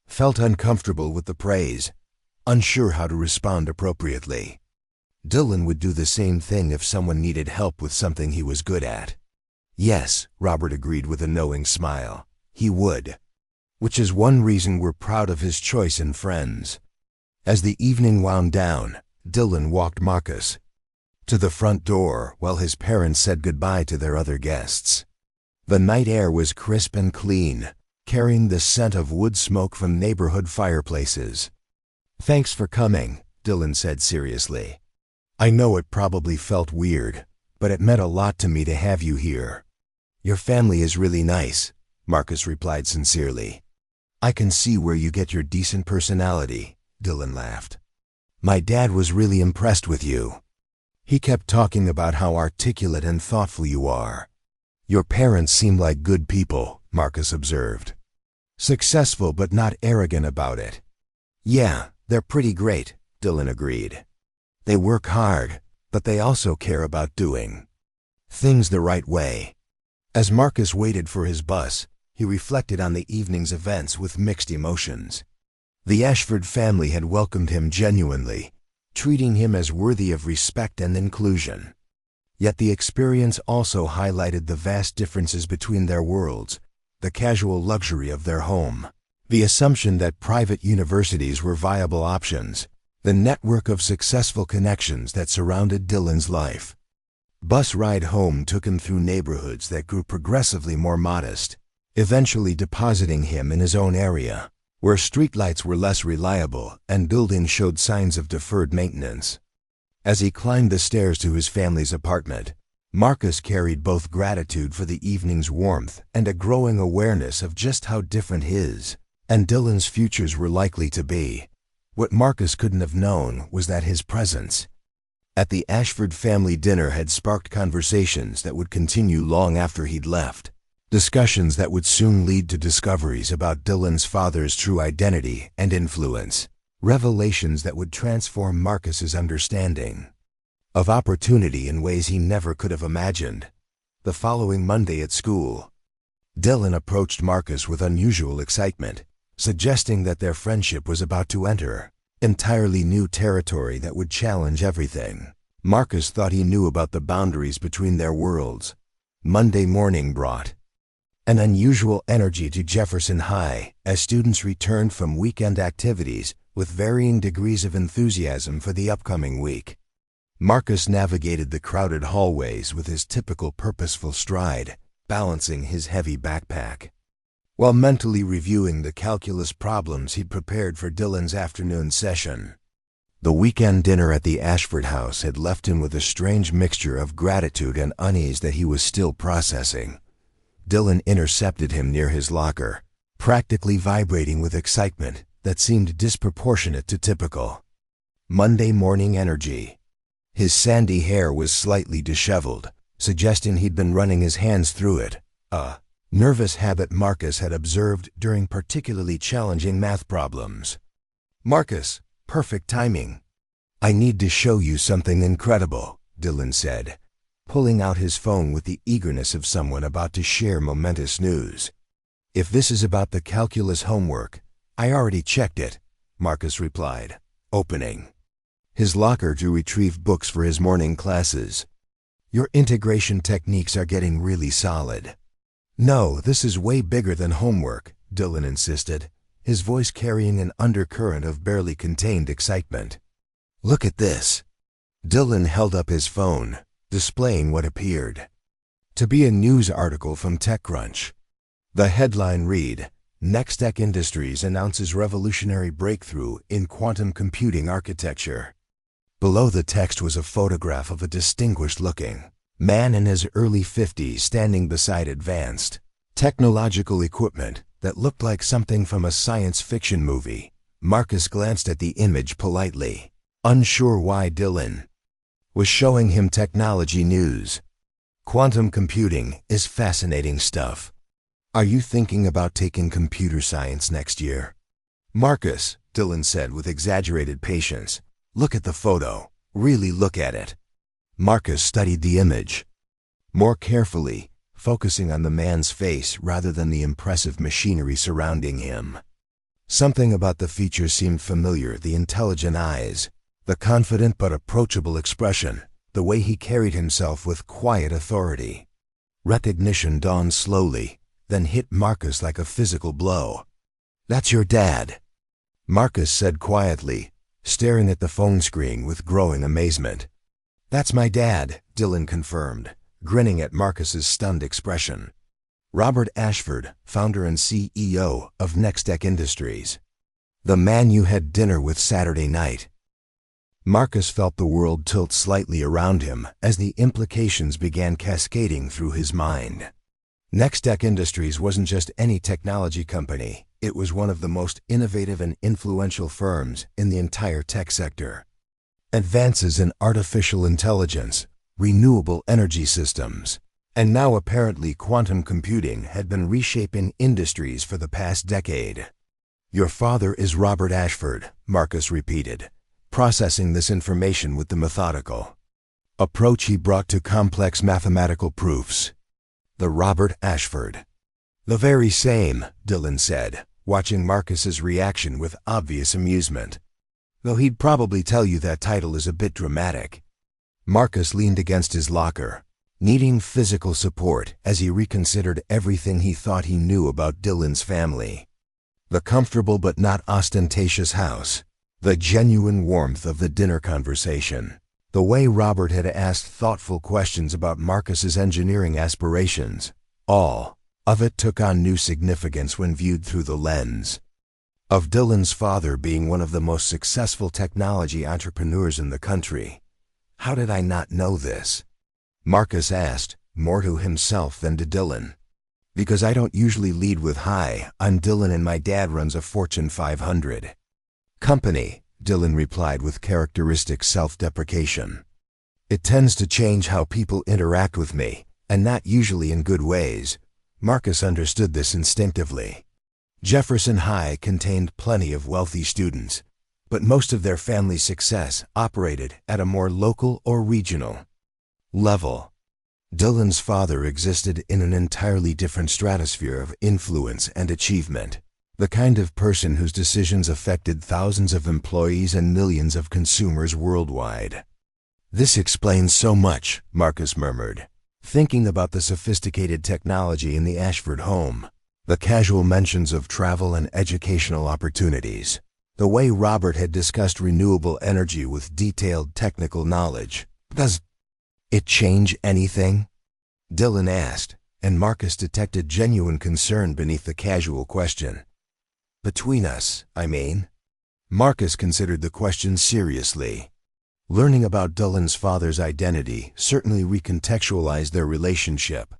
felt uncomfortable with the praise, unsure how to respond appropriately. Dylan would do the same thing if someone needed help with something he was good at. "Yes," Robert agreed with a knowing smile, "he would. Which is one reason we're proud of his choice in friends." As the evening wound down, Dylan walked Marcus to the front door while his parents said goodbye to their other guests. The night air was crisp and clean, carrying the scent of wood smoke from neighborhood fireplaces. "Thanks for coming," Dylan said seriously. "I know it probably felt weird, but it meant a lot to me to have you here." "Your family is really nice," Marcus replied sincerely. "I can see where you get your decent personality," Dylan laughed. "My dad was really impressed with you. He kept talking about how articulate and thoughtful you are." "Your parents seem like good people," Marcus observed. "Successful but not arrogant about it." "Yeah, they're pretty great," Dylan agreed. "They work hard, but they also care about doing things the right way." As Marcus waited for his bus, he reflected on the evening's events with mixed emotions. The Ashford family had welcomed him genuinely, treating him as worthy of respect and inclusion. Yet the experience also highlighted the vast differences between their worlds, the casual luxury of their home, the assumption that private universities were viable options, the network of successful connections that surrounded Dylan's life. Bus ride home took him through neighborhoods that grew progressively more modest, eventually depositing him in his own area, where streetlights were less reliable and buildings showed signs of deferred maintenance. As he climbed the stairs to his family's apartment, Marcus carried both gratitude for the evening's warmth and a growing awareness of just how different his and Dylan's futures were likely to be. What Marcus couldn't have known was that his presence at the Ashford family dinner had sparked conversations that would continue long after he'd left. Discussions that would soon lead to discoveries about Dylan's father's true identity and influence. Revelations that would transform Marcus's understanding of opportunity in ways he never could have imagined. The following Monday at school, Dylan approached Marcus with unusual excitement, suggesting that their friendship was about to enter Entirely new territory that would challenge everything. Marcus thought he knew about the boundaries between their worlds. Monday morning brought an unusual energy to Jefferson High as students returned from weekend activities with varying degrees of enthusiasm for the upcoming week. Marcus navigated the crowded hallways with his typical purposeful stride, balancing his heavy backpack, while mentally reviewing the calculus problems he'd prepared for Dylan's afternoon session. The weekend dinner at the Ashford house had left him with a strange mixture of gratitude and unease that he was still processing. Dylan intercepted him near his locker, practically vibrating with excitement that seemed disproportionate to typical Monday morning energy. His sandy hair was slightly disheveled, suggesting he'd been running his hands through it, a nervous habit Marcus had observed during particularly challenging math problems. "Marcus, perfect timing. I need to show you something incredible," Dylan said, pulling out his phone with the eagerness of someone about to share momentous news. "If this is about the calculus homework, I already checked it," Marcus replied, opening his locker to retrieve books for his morning classes. "Your integration techniques are getting really solid." "No, this is way bigger than homework," Dylan insisted, his voice carrying an undercurrent of barely contained excitement. "Look at this." Dylan held up his phone, displaying what appeared to be a news article from TechCrunch. The headline read, "Nextech Industries announces revolutionary breakthrough in quantum computing architecture." Below the text was a photograph of a distinguished-looking man in his early 50s standing beside advanced technological equipment that looked like something from a science fiction movie. Marcus glanced at the image politely, unsure why Dylan was showing him technology news. "Quantum computing is fascinating stuff. Are you thinking about taking computer science next year?" "Marcus," Dylan said with exaggerated patience, "look at the photo. Really look at it." Marcus studied the image more carefully, focusing on the man's face rather than the impressive machinery surrounding him. Something about the features seemed familiar: the intelligent eyes, the confident but approachable expression, the way he carried himself with quiet authority. Recognition dawned slowly, then hit Marcus like a physical blow. "That's your dad," Marcus said quietly, staring at the phone screen with growing amazement. "That's my dad," Dylan confirmed, grinning at Marcus's stunned expression. "Robert Ashford, founder and CEO of Nextech Industries. The man you had dinner with Saturday night." Marcus felt the world tilt slightly around him as the implications began cascading through his mind. Nextech Industries wasn't just any technology company, it was one of the most innovative and influential firms in the entire tech sector. Advances in artificial intelligence, renewable energy systems, and now apparently quantum computing had been reshaping industries for the past decade. "Your father is Robert Ashford," Marcus repeated, processing this information with the methodical approach he brought to complex mathematical proofs. "The Robert Ashford." "The very same," Dylan said, watching Marcus's reaction with obvious amusement. "Though he'd probably tell you that title is a bit dramatic." Marcus leaned against his locker, needing physical support as he reconsidered everything he thought he knew about Dylan's family. The comfortable but not ostentatious house, the genuine warmth of the dinner conversation, the way Robert had asked thoughtful questions about Marcus's engineering aspirations, all of it took on new significance when viewed through the lens of Dylan's father being one of the most successful technology entrepreneurs in the country. "How did I not know this?" Marcus asked, more to himself than to Dylan. "Because I don't usually lead with, 'Hi, I'm Dylan and my dad runs a Fortune 500 company,'" Dylan replied with characteristic self-deprecation. "It tends to change how people interact with me, and not usually in good ways." Marcus understood this instinctively. Jefferson High contained plenty of wealthy students, but most of their family success operated at a more local or regional level. Dylan's father existed in an entirely different stratosphere of influence and achievement, The kind of person whose decisions affected thousands of employees and millions of consumers worldwide. This explains so much, Marcus murmured, thinking about the sophisticated technology in the Ashford home, the casual mentions of travel and educational opportunities, the way Robert had discussed renewable energy with detailed technical knowledge. Does it change anything? Dylan asked, and Marcus detected genuine concern beneath the casual question. Between us, I mean. Marcus considered the question seriously. Learning about Dylan's father's identity certainly recontextualized their relationship,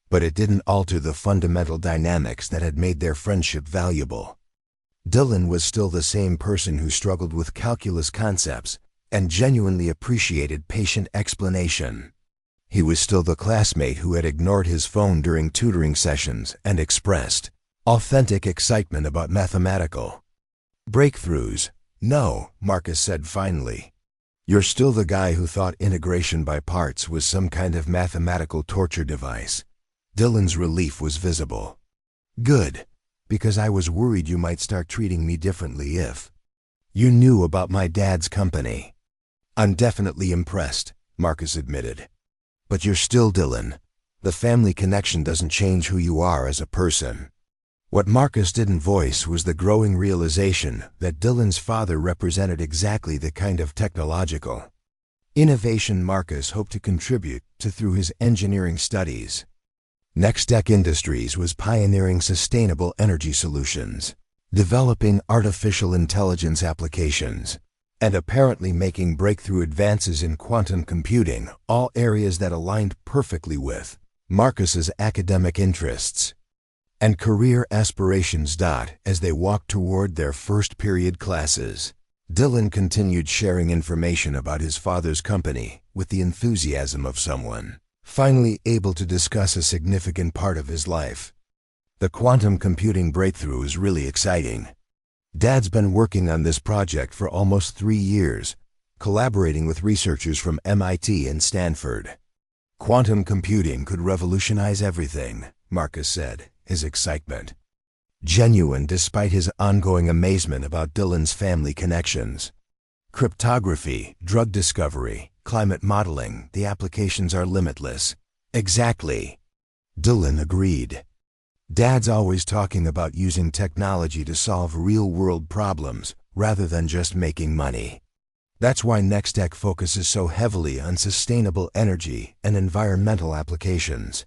but it didn't alter the fundamental dynamics that had made their friendship valuable. Dylan was still the same person who struggled with calculus concepts and genuinely appreciated patient explanation. He was still the classmate who had ignored his phone during tutoring sessions and expressed authentic excitement about mathematical breakthroughs. No, Marcus said finally. You're still the guy who thought integration by parts was some kind of mathematical torture device. Dylan's relief was visible. Good, because I was worried you might start treating me differently if you knew about my dad's company. I'm definitely impressed, Marcus admitted. But you're still Dylan. The family connection doesn't change who you are as a person. What Marcus didn't voice was the growing realization that Dylan's father represented exactly the kind of technological innovation Marcus hoped to contribute to through his engineering studies. Nextech Industries was pioneering sustainable energy solutions, developing artificial intelligence applications, and apparently making breakthrough advances in quantum computing, all areas that aligned perfectly with Marcus's academic interests and career aspirations. As they walked toward their first period classes, Dylan continued sharing information about his father's company with the enthusiasm of someone finally able to discuss a significant part of his life. The quantum computing breakthrough is really exciting. Dad's been working on this project for almost 3 years, collaborating with researchers from MIT and Stanford. Quantum computing could revolutionize everything, Marcus said, his excitement genuine despite his ongoing amazement about Dylan's family connections. Cryptography, drug discovery, climate modeling, the applications are limitless. Exactly. Dylan agreed. Dad's always talking about using technology to solve real-world problems rather than just making money. That's why Nextech focuses so heavily on sustainable energy and environmental applications.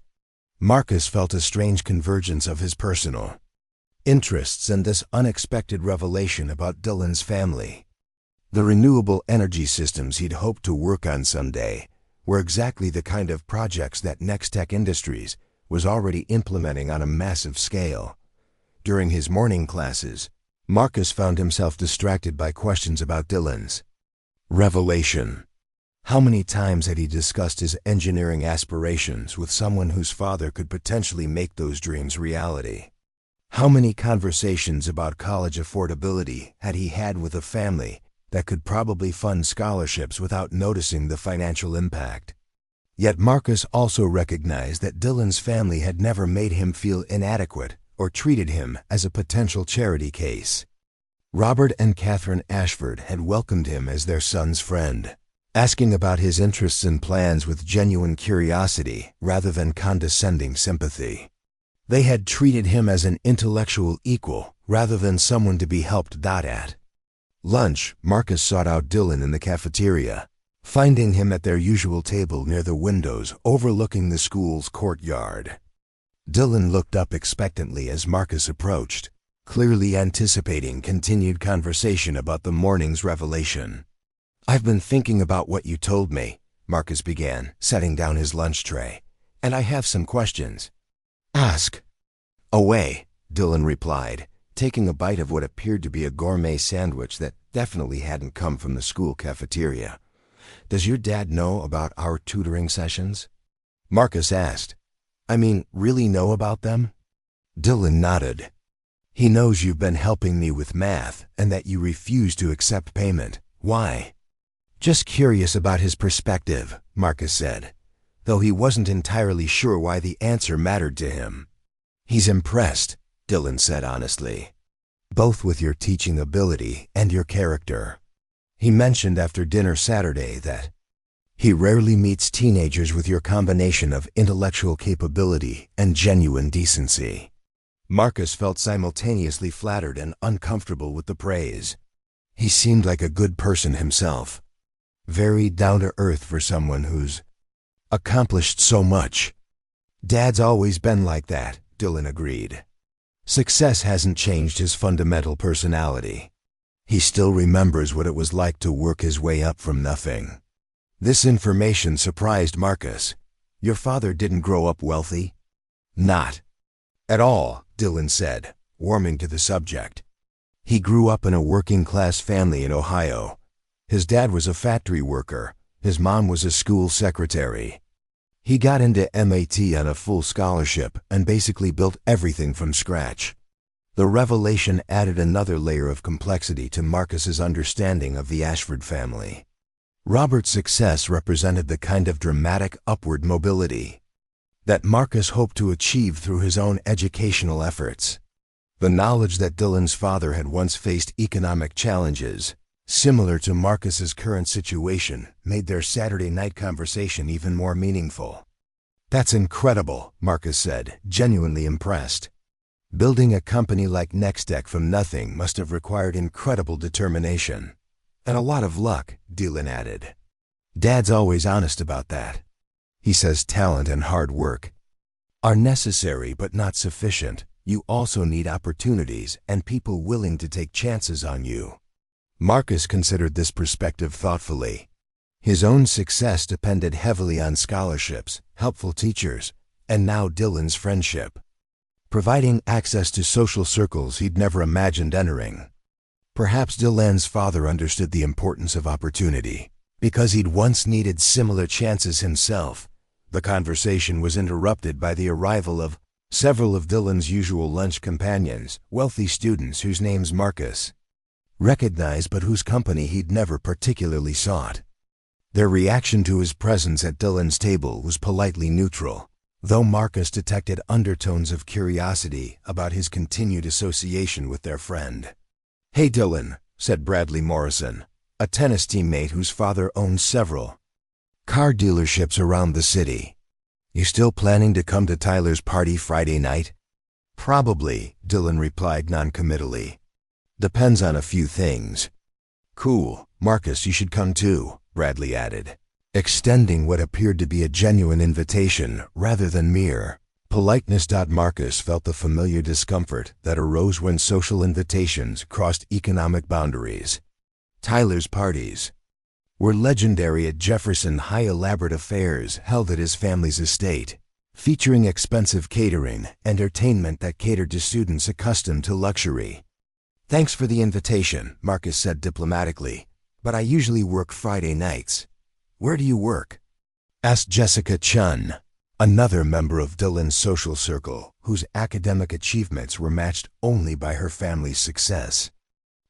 Marcus felt a strange convergence of his personal interests and this unexpected revelation about Dylan's family. The renewable energy systems he'd hoped to work on someday were exactly the kind of projects that Nextech Industries was already implementing on a massive scale. During his morning classes, Marcus found himself distracted by questions about Dylan's revelation. How many times had he discussed his engineering aspirations with someone whose father could potentially make those dreams reality? How many conversations about college affordability had he had with a family that could probably fund scholarships without noticing the financial impact? Yet Marcus also recognized that Dylan's family had never made him feel inadequate or treated him as a potential charity case. Robert and Catherine Ashford had welcomed him as their son's friend, asking about his interests and plans with genuine curiosity rather than condescending sympathy. They had treated him as an intellectual equal rather than someone to be helped. At lunch, Marcus sought out Dylan in the cafeteria, finding him at their usual table near the windows overlooking the school's courtyard. Dylan looked up expectantly as Marcus approached, clearly anticipating continued conversation about the morning's revelation. I've been thinking about what you told me, Marcus began, setting down his lunch tray, and I have some questions. Ask away, Dylan replied, taking a bite of what appeared to be a gourmet sandwich that definitely hadn't come from the school cafeteria. Does your dad know about our tutoring sessions? Marcus asked. I mean, really know about them? Dylan nodded. He knows you've been helping me with math and that you refuse to accept payment. Why? Just curious about his perspective, Marcus said, though he wasn't entirely sure why the answer mattered to him. He's impressed, Dylan said honestly. both with your teaching ability and your character. He mentioned after dinner Saturday that he rarely meets teenagers with your combination of intellectual capability and genuine decency. Marcus felt simultaneously flattered and uncomfortable with the praise. He seemed like a good person himself, very down-to-earth for someone who's accomplished so much. Dad's always been like that, Dylan agreed. Success hasn't changed his fundamental personality. He still remembers what it was like to work his way up from nothing. This information surprised Marcus. Your father didn't grow up wealthy? Not at all, Dylan said, warming to the subject. He grew up in a working-class family in Ohio. His dad was a factory worker. His mom was a school secretary. He got into MIT on a full scholarship and basically built everything from scratch. The revelation added another layer of complexity to Marcus's understanding of the Ashford family. Robert's success represented the kind of dramatic upward mobility that Marcus hoped to achieve through his own educational efforts. The knowledge that Dylan's father had once faced economic challenges, similar to Marcus's current situation, made their Saturday night conversation even more meaningful. That's incredible, Marcus said, genuinely impressed. Building a company like Nextech from nothing must have required incredible determination. And a lot of luck, Dylan added. Dad's always honest about that. He says talent and hard work are necessary but not sufficient. You also need opportunities and people willing to take chances on you. Marcus considered this perspective thoughtfully. His own success depended heavily on scholarships, helpful teachers, and now Dylan's friendship, providing access to social circles he'd never imagined entering. Perhaps Dylan's father understood the importance of opportunity, because he'd once needed similar chances himself. The conversation was interrupted by the arrival of several of Dylan's usual lunch companions, wealthy students whose names Marcus recognized but whose company he'd never particularly sought. Their reaction to his presence at Dylan's table was politely neutral, though Marcus detected undertones of curiosity about his continued association with their friend. "Hey Dylan," said Bradley Morrison, a tennis teammate whose father owned several car dealerships around the city. "You still planning to come to Tyler's party Friday night?" "Probably," Dylan replied noncommittally. "Depends on a few things." "Cool, Marcus, you should come too," Bradley added, extending what appeared to be a genuine invitation rather than mere politeness. Marcus felt the familiar discomfort that arose when social invitations crossed economic boundaries. Tyler's parties were legendary at Jefferson High, elaborate affairs held at his family's estate, featuring expensive catering, entertainment that catered to students accustomed to luxury. "Thanks for the invitation," Marcus said diplomatically, "but I usually work Friday nights." "Where do you work?" asked Jessica Chun, another member of Dylan's social circle, whose academic achievements were matched only by her family's success.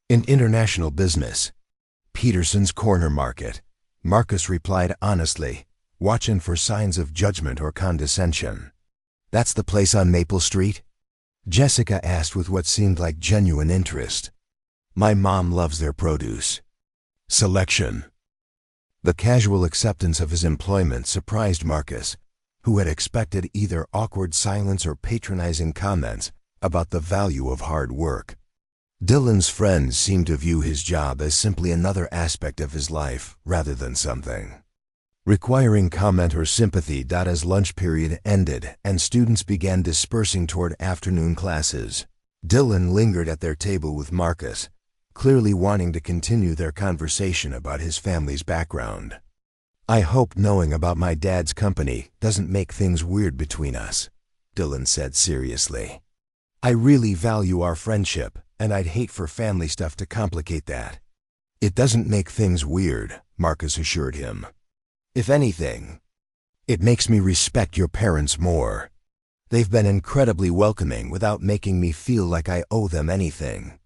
"In international business. Peterson's Corner Market," Marcus replied honestly, watching for signs of judgment or condescension. "That's the place on Maple Street?" Jessica asked with what seemed like genuine interest. "My mom loves their produce selection." The casual acceptance of his employment surprised Marcus, who had expected either awkward silence or patronizing comments about the value of hard work. Dylan's friends seemed to view his job as simply another aspect of his life rather than something requiring comment or sympathy. As lunch period ended and students began dispersing toward afternoon classes, Dylan lingered at their table with Marcus, clearly wanting to continue their conversation about his family's background. "I hope knowing about my dad's company doesn't make things weird between us," Dylan said seriously. "I really value our friendship, and I'd hate for family stuff to complicate that." "It doesn't make things weird," Marcus assured him. "If anything, it makes me respect your parents more. They've been incredibly welcoming without making me feel like I owe them anything."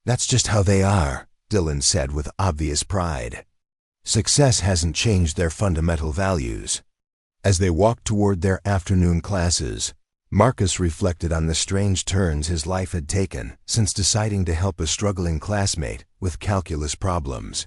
"That's just how they are," Dylan said with obvious pride. "Success hasn't changed their fundamental values." As they walked toward their afternoon classes, Marcus reflected on the strange turns his life had taken since deciding to help a struggling classmate with calculus problems.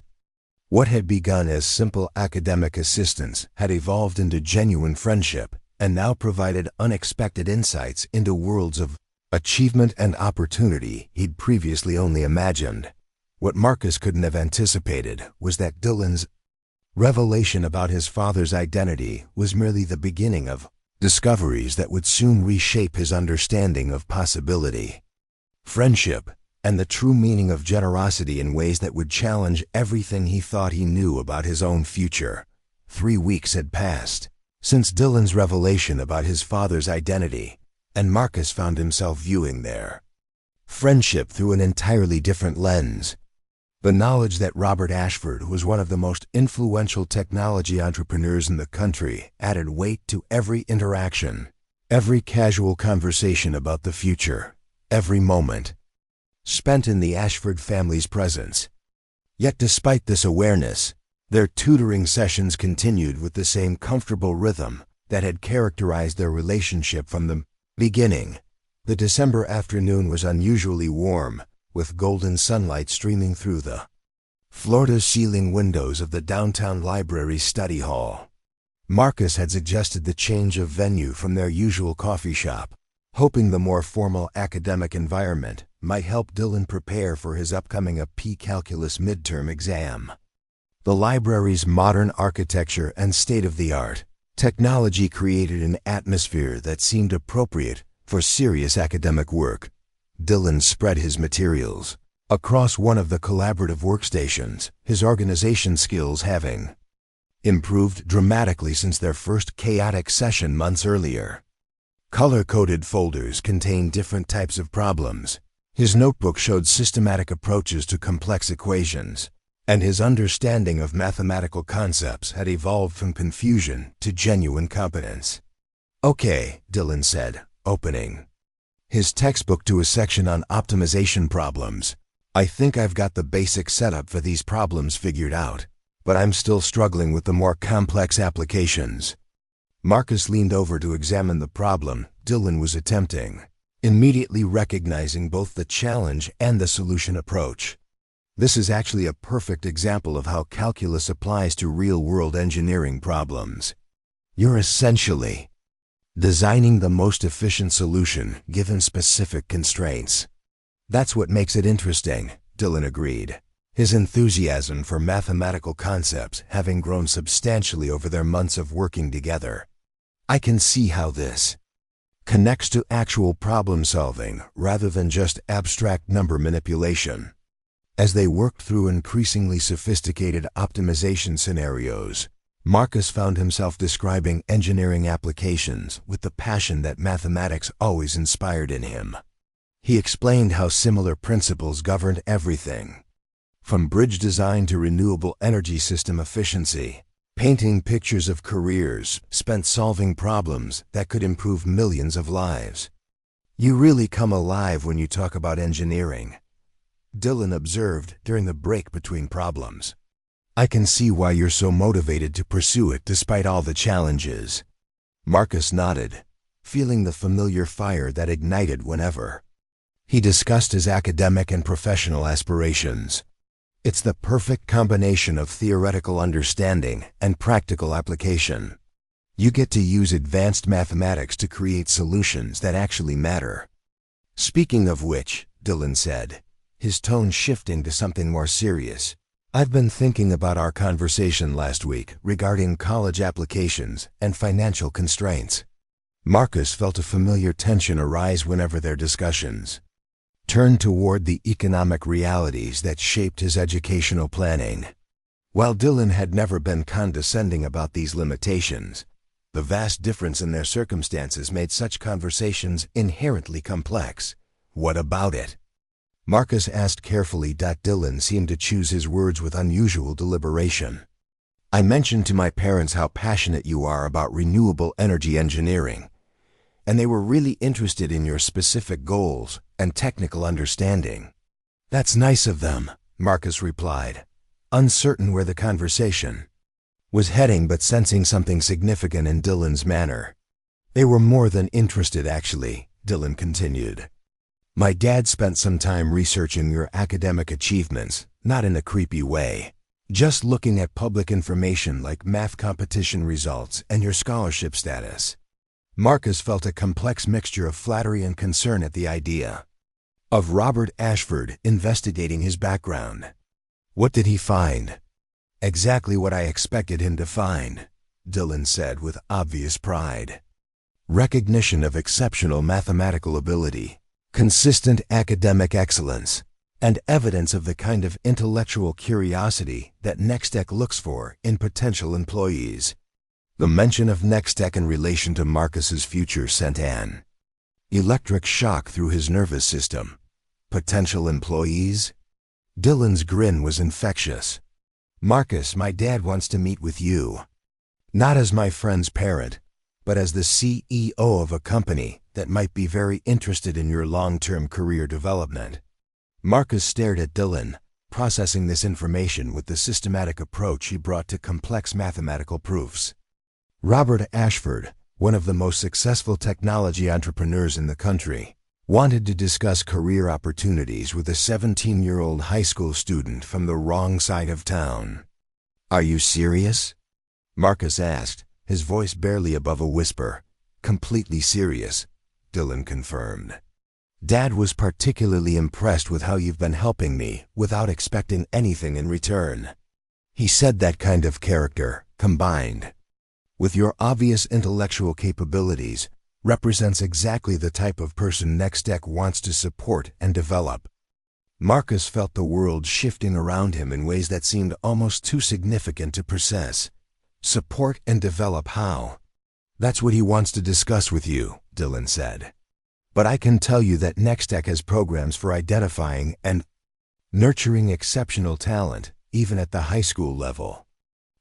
What had begun as simple academic assistance had evolved into genuine friendship and now provided unexpected insights into worlds of achievement and opportunity he'd previously only imagined. What Marcus couldn't have anticipated was that Dylan's revelation about his father's identity was merely the beginning of discoveries that would soon reshape his understanding of possibility, friendship, and the true meaning of generosity in ways that would challenge everything he thought he knew about his own future. 3 weeks had passed since Dylan's revelation about his father's identity, and Marcus found himself viewing their friendship through an entirely different lens. The knowledge that Robert Ashford was one of the most influential technology entrepreneurs in the country added weight to every interaction, every casual conversation about the future, every moment spent in the Ashford family's presence. Yet despite this awareness, their tutoring sessions continued with the same comfortable rhythm that had characterized their relationship from the beginning. The December afternoon was unusually warm, with golden sunlight streaming through the floor-to-ceiling windows of the downtown library study hall. Marcus had suggested the change of venue from their usual coffee shop, hoping the more formal academic environment might help Dylan prepare for his upcoming AP Calculus midterm exam. The library's modern architecture and state-of-the-art technology created an atmosphere that seemed appropriate for serious academic work. Dylan spread his materials across one of the collaborative workstations, his organization skills having improved dramatically since their first chaotic session months earlier. Color-coded folders contained different types of problems. His notebook showed systematic approaches to complex equations, and his understanding of mathematical concepts had evolved from confusion to genuine competence. "Okay," Dylan said, opening his textbook to a section on optimization problems. "I think I've got the basic setup for these problems figured out, but I'm still struggling with the more complex applications." Marcus leaned over to examine the problem Dylan was attempting, immediately recognizing both the challenge and the solution approach. "This is actually a perfect example of how calculus applies to real-world engineering problems. You're essentially designing the most efficient solution given specific constraints." "That's what makes it interesting," Dylan agreed, his enthusiasm for mathematical concepts having grown substantially over their months of working together. "I can see how this connects to actual problem-solving rather than just abstract number manipulation." As they worked through increasingly sophisticated optimization scenarios, Marcus found himself describing engineering applications with the passion that mathematics always inspired in him. He explained how similar principles governed everything, from bridge design to renewable energy system efficiency, painting pictures of careers spent solving problems that could improve millions of lives. "You really come alive when you talk about engineering," Dylan observed during the break between problems. "I can see why you're so motivated to pursue it despite all the challenges." Marcus nodded, feeling the familiar fire that ignited whenever he discussed his academic and professional aspirations. "It's the perfect combination of theoretical understanding and practical application. You get to use advanced mathematics to create solutions that actually matter." "Speaking of which," Dylan said, his tone shifting to something more serious, "I've been thinking about our conversation last week regarding college applications and financial constraints." Marcus felt a familiar tension arise whenever their discussions turned toward the economic realities that shaped his educational planning. While Dylan had never been condescending about these limitations, the vast difference in their circumstances made such conversations inherently complex. "What about it?" Marcus asked carefully. Dylan seemed to choose his words with unusual deliberation. "I mentioned to my parents how passionate you are about renewable energy engineering, and they were really interested in your specific goals and technical understanding." "That's nice of them," Marcus replied, uncertain where the conversation was heading but sensing something significant in Dylan's manner. They were more than interested, actually, Dylan continued. My dad spent some time researching your academic achievements, not in a creepy way. Just looking at public information like math competition results and your scholarship status. Marcus felt a complex mixture of flattery and concern at the idea of Robert Ashford investigating his background. What did he find? Exactly what I expected him to find, Dylan said with obvious pride. Recognition of exceptional mathematical ability, consistent academic excellence, and evidence of the kind of intellectual curiosity that Nextech looks for in potential employees. The mention of Nextech in relation to Marcus's future sent an electric shock through his nervous system. Potential employees? Dylan's grin was infectious. Marcus, my dad wants to meet with you. Not as my friend's parent, but as the CEO of a company that might be very interested in your long-term career development. Marcus stared at Dylan, processing this information with the systematic approach he brought to complex mathematical proofs. Robert Ashford, one of the most successful technology entrepreneurs in the country, wanted to discuss career opportunities with a 17-year-old high school student from the wrong side of town. Are you serious? Marcus asked, his voice barely above a whisper. Completely serious, Dylan confirmed. Dad was particularly impressed with how you've been helping me without expecting anything in return. He said that kind of character, combined with your obvious intellectual capabilities, represents exactly the type of person Nextech wants to support and develop. Marcus felt the world shifting around him in ways that seemed almost too significant to process. Support and develop how? That's what he wants to discuss with you, Dylan said. But I can tell you that Nextech has programs for identifying and nurturing exceptional talent, even at the high school level.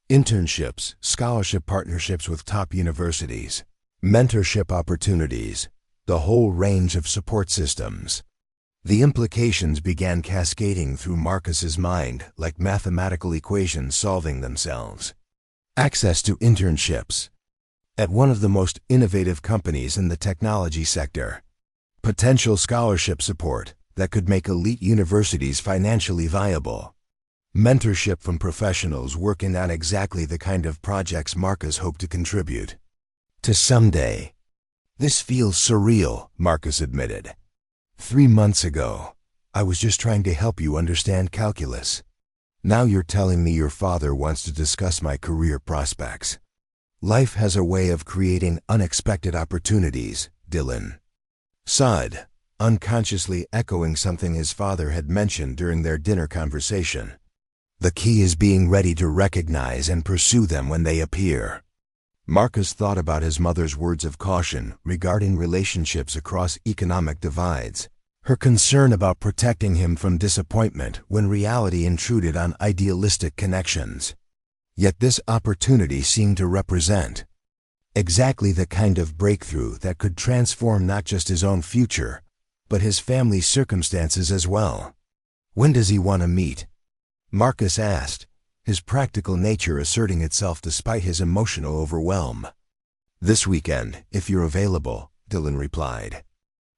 Internships, scholarship partnerships with top universities, mentorship opportunities, the whole range of support systems. The implications began cascading through Marcus's mind like mathematical equations solving themselves. Access to internships at one of the most innovative companies in the technology sector. Potential scholarship support that could make elite universities financially viable. Mentorship from professionals working on exactly the kind of projects Marcus hoped to contribute to someday. This feels surreal, Marcus admitted. 3 months ago, I was just trying to help you understand calculus. Now you're telling me your father wants to discuss my career prospects. Life has a way of creating unexpected opportunities, Dylan sighed, unconsciously echoing something his father had mentioned during their dinner conversation. The key is being ready to recognize and pursue them when they appear. Marcus thought about his mother's words of caution regarding relationships across economic divides, her concern about protecting him from disappointment when reality intruded on idealistic connections. Yet this opportunity seemed to represent exactly the kind of breakthrough that could transform not just his own future, but his family's circumstances as well. When does he want to meet? Marcus asked, his practical nature asserting itself despite his emotional overwhelm. This weekend, if you're available, Dylan replied.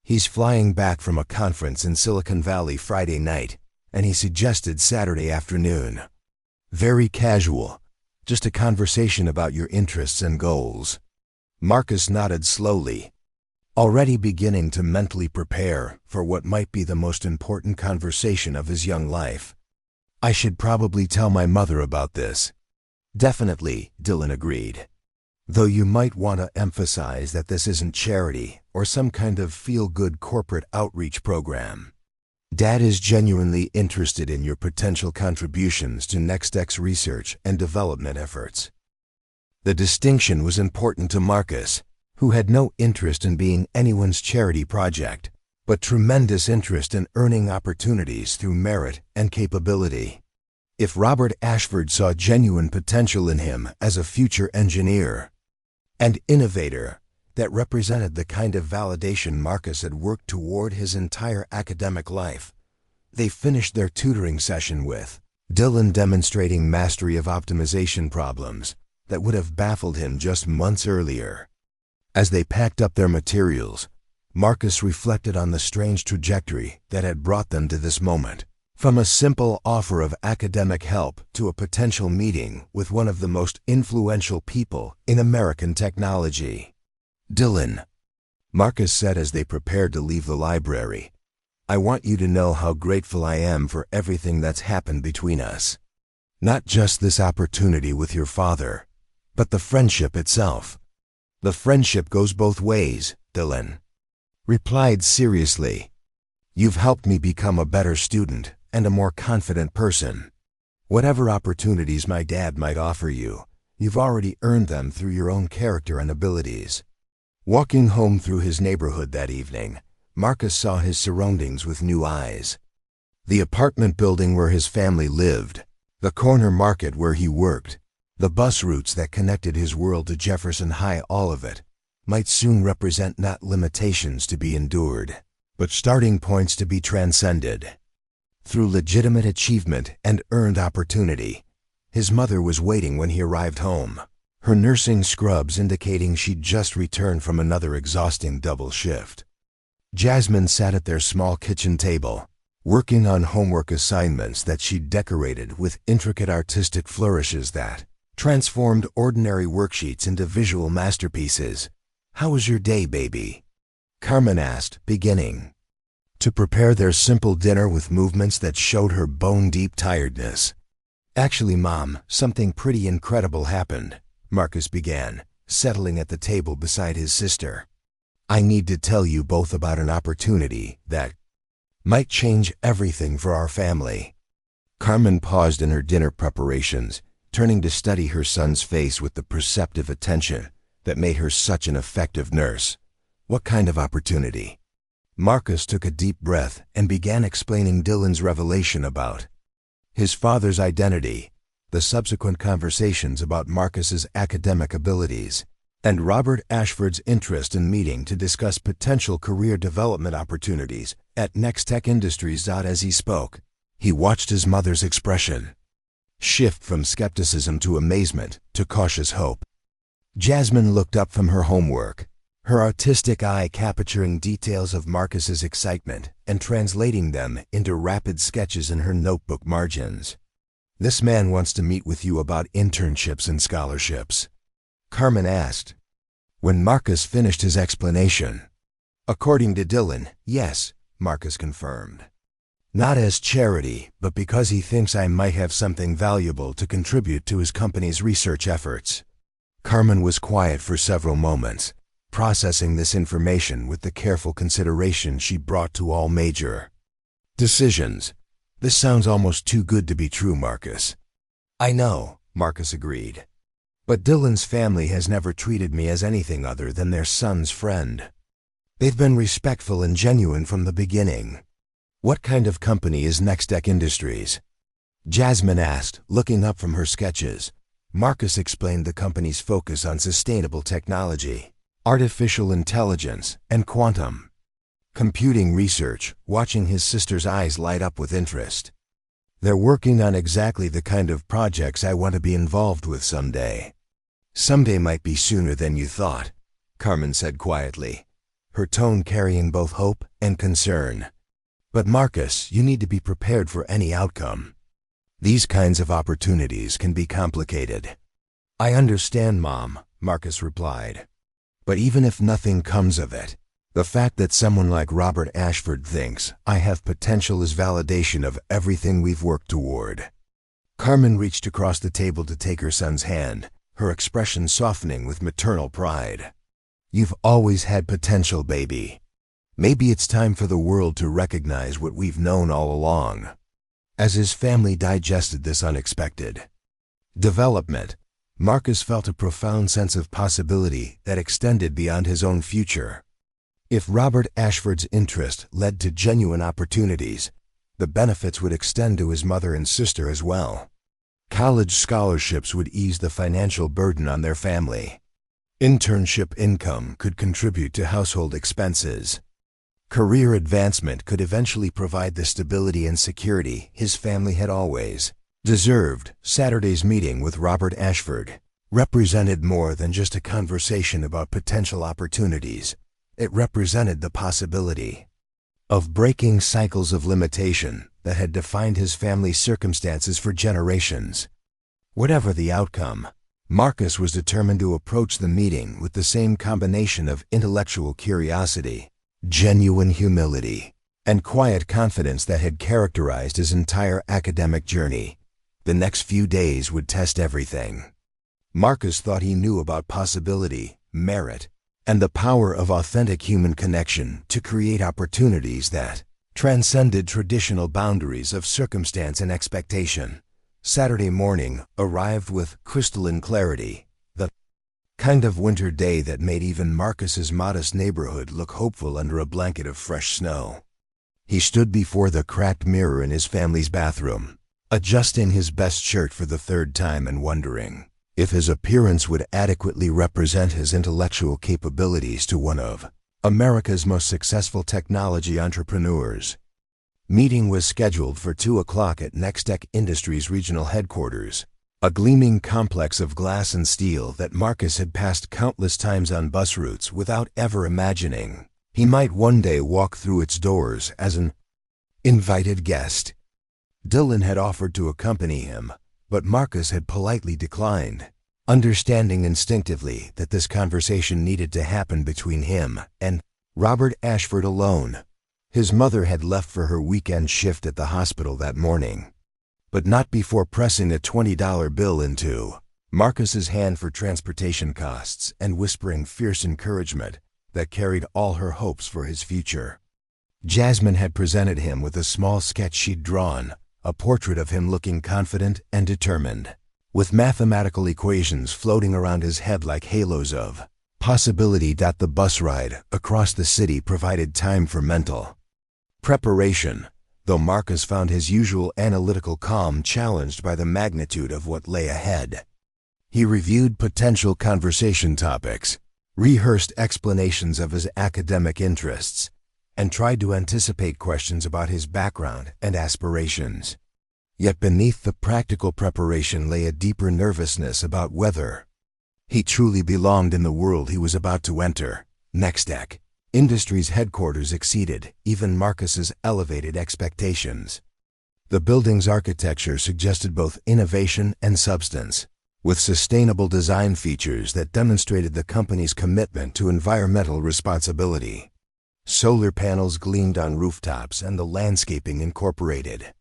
He's flying back from a conference in Silicon Valley Friday night, and he suggested Saturday afternoon. Very casual, just a conversation about your interests and goals. Marcus nodded slowly, already beginning to mentally prepare for what might be the most important conversation of his young life. I should probably tell my mother about this. Definitely, Dylan agreed. Though you might want to emphasize that this isn't charity or some kind of feel-good corporate outreach program. Dad is genuinely interested in your potential contributions to Nextech's research and development efforts. The distinction was important to Marcus, who had no interest in being anyone's charity project, but tremendous interest in earning opportunities through merit and capability. If Robert Ashford saw genuine potential in him as a future engineer and innovator that represented the kind of validation Marcus had worked toward his entire academic life, they finished their tutoring session with Dylan demonstrating mastery of optimization problems that would have baffled him just months earlier. As they packed up their materials, Marcus reflected on the strange trajectory that had brought them to this moment. From a simple offer of academic help to a potential meeting with one of the most influential people in American technology. "Dylan," Marcus said as they prepared to leave the library, "I want you to know how grateful I am for everything that's happened between us. Not just this opportunity with your father, but the friendship itself." "The friendship goes both ways," Dylan replied seriously. "You've helped me become a better student and a more confident person. Whatever opportunities my dad might offer you, you've already earned them through your own character and abilities." Walking home through his neighborhood that evening, Marcus saw his surroundings with new eyes. The apartment building where his family lived, the corner market where he worked, the bus routes that connected his world to Jefferson High, all of it might soon represent not limitations to be endured, but starting points to be transcended. Through legitimate achievement and earned opportunity, his mother was waiting when he arrived home, her nursing scrubs indicating she'd just returned from another exhausting double shift. Jasmine sat at their small kitchen table, working on homework assignments that she'd decorated with intricate artistic flourishes that transformed ordinary worksheets into visual masterpieces. "How was your day, baby?" Carmen asked, beginning to prepare their simple dinner with movements that showed her bone-deep tiredness. "Actually, Mom, something pretty incredible happened," Marcus began, settling at the table beside his sister. "I need to tell you both about an opportunity that might change everything for our family." Carmen paused in her dinner preparations, turning to study her son's face with the perceptive attention that made her such an effective nurse. "What kind of opportunity?" Marcus took a deep breath and began explaining Dylan's revelation about his father's identity, the subsequent conversations about Marcus's academic abilities, and Robert Ashford's interest in meeting to discuss potential career development opportunities at Nextech Industries. As he spoke, he watched his mother's expression shift from skepticism to amazement to cautious hope. Jasmine looked up from her homework, her artistic eye capturing details of Marcus's excitement and translating them into rapid sketches in her notebook margins. "This man wants to meet with you about internships and scholarships," Carmen asked. When Marcus finished his explanation, "According to Dylan, yes," Marcus confirmed. "Not as charity, but because he thinks I might have something valuable to contribute to his company's research efforts." Carmen was quiet for several moments, processing this information with the careful consideration she brought to all major decisions. "This sounds almost too good to be true, Marcus." "I know," Marcus agreed. "But Dylan's family has never treated me as anything other than their son's friend. They've been respectful and genuine from the beginning." "What kind of company is Nextech Industries?" Jasmine asked, looking up from her sketches. Marcus explained the company's focus on sustainable technology, artificial intelligence, and quantum computing research, watching his sister's eyes light up with interest. "They're working on exactly the kind of projects I want to be involved with someday." "Someday might be sooner than you thought," Carmen said quietly, her tone carrying both hope and concern. "But Marcus, you need to be prepared for any outcome. These kinds of opportunities can be complicated." "I understand, Mom," Marcus replied. "But even if nothing comes of it, the fact that someone like Robert Ashford thinks I have potential is validation of everything we've worked toward." Carmen reached across the table to take her son's hand, her expression softening with maternal pride. "You've always had potential, baby. Maybe it's time for the world to recognize what we've known all along." As his family digested this unexpected development, Marcus felt a profound sense of possibility that extended beyond his own future. If Robert Ashford's interest led to genuine opportunities, the benefits would extend to his mother and sister as well. College scholarships would ease the financial burden on their family. Internship income could contribute to household expenses. Career advancement could eventually provide the stability and security his family had always deserved. Saturday's meeting with Robert Ashford represented more than just a conversation about potential opportunities. It represented the possibility of breaking cycles of limitation that had defined his family's circumstances for generations. Whatever the outcome, Marcus was determined to approach the meeting with the same combination of intellectual curiosity, genuine humility, and quiet confidence that had characterized his entire academic journey. The next few days would test everything. Marcus thought he knew about possibility, merit, and the power of authentic human connection to create opportunities that transcended traditional boundaries of circumstance and expectation. Saturday morning arrived with crystalline clarity, the kind of winter day that made even Marcus's modest neighborhood look hopeful under a blanket of fresh snow. He stood before the cracked mirror in his family's bathroom, adjusting his best shirt for the third time and wondering if his appearance would adequately represent his intellectual capabilities to one of America's most successful technology entrepreneurs. Meeting was scheduled for 2 o'clock at Nextech Industries Regional Headquarters, a gleaming complex of glass and steel that Marcus had passed countless times on bus routes without ever imagining he might one day walk through its doors as an invited guest. Dylan had offered to accompany him, but Marcus had politely declined, understanding instinctively that this conversation needed to happen between him and Robert Ashford alone. His mother had left for her weekend shift at the hospital that morning, but not before pressing a $20 bill into Marcus's hand for transportation costs and whispering fierce encouragement that carried all her hopes for his future. Jasmine had presented him with a small sketch she'd drawn, a portrait of him looking confident and determined, with mathematical equations floating around his head like halos of possibility. The bus ride across the city provided time for mental preparation, though Marcus found his usual analytical calm challenged by the magnitude of what lay ahead. He reviewed potential conversation topics, rehearsed explanations of his academic interests, and tried to anticipate questions about his background and aspirations. Yet beneath the practical preparation lay a deeper nervousness about whether he truly belonged in the world he was about to enter. Nextech Industries headquarters exceeded even Marcus's elevated expectations. The building's architecture suggested both innovation and substance, with sustainable design features that demonstrated the company's commitment to environmental responsibility. Solar panels gleamed on rooftops and the landscaping incorporated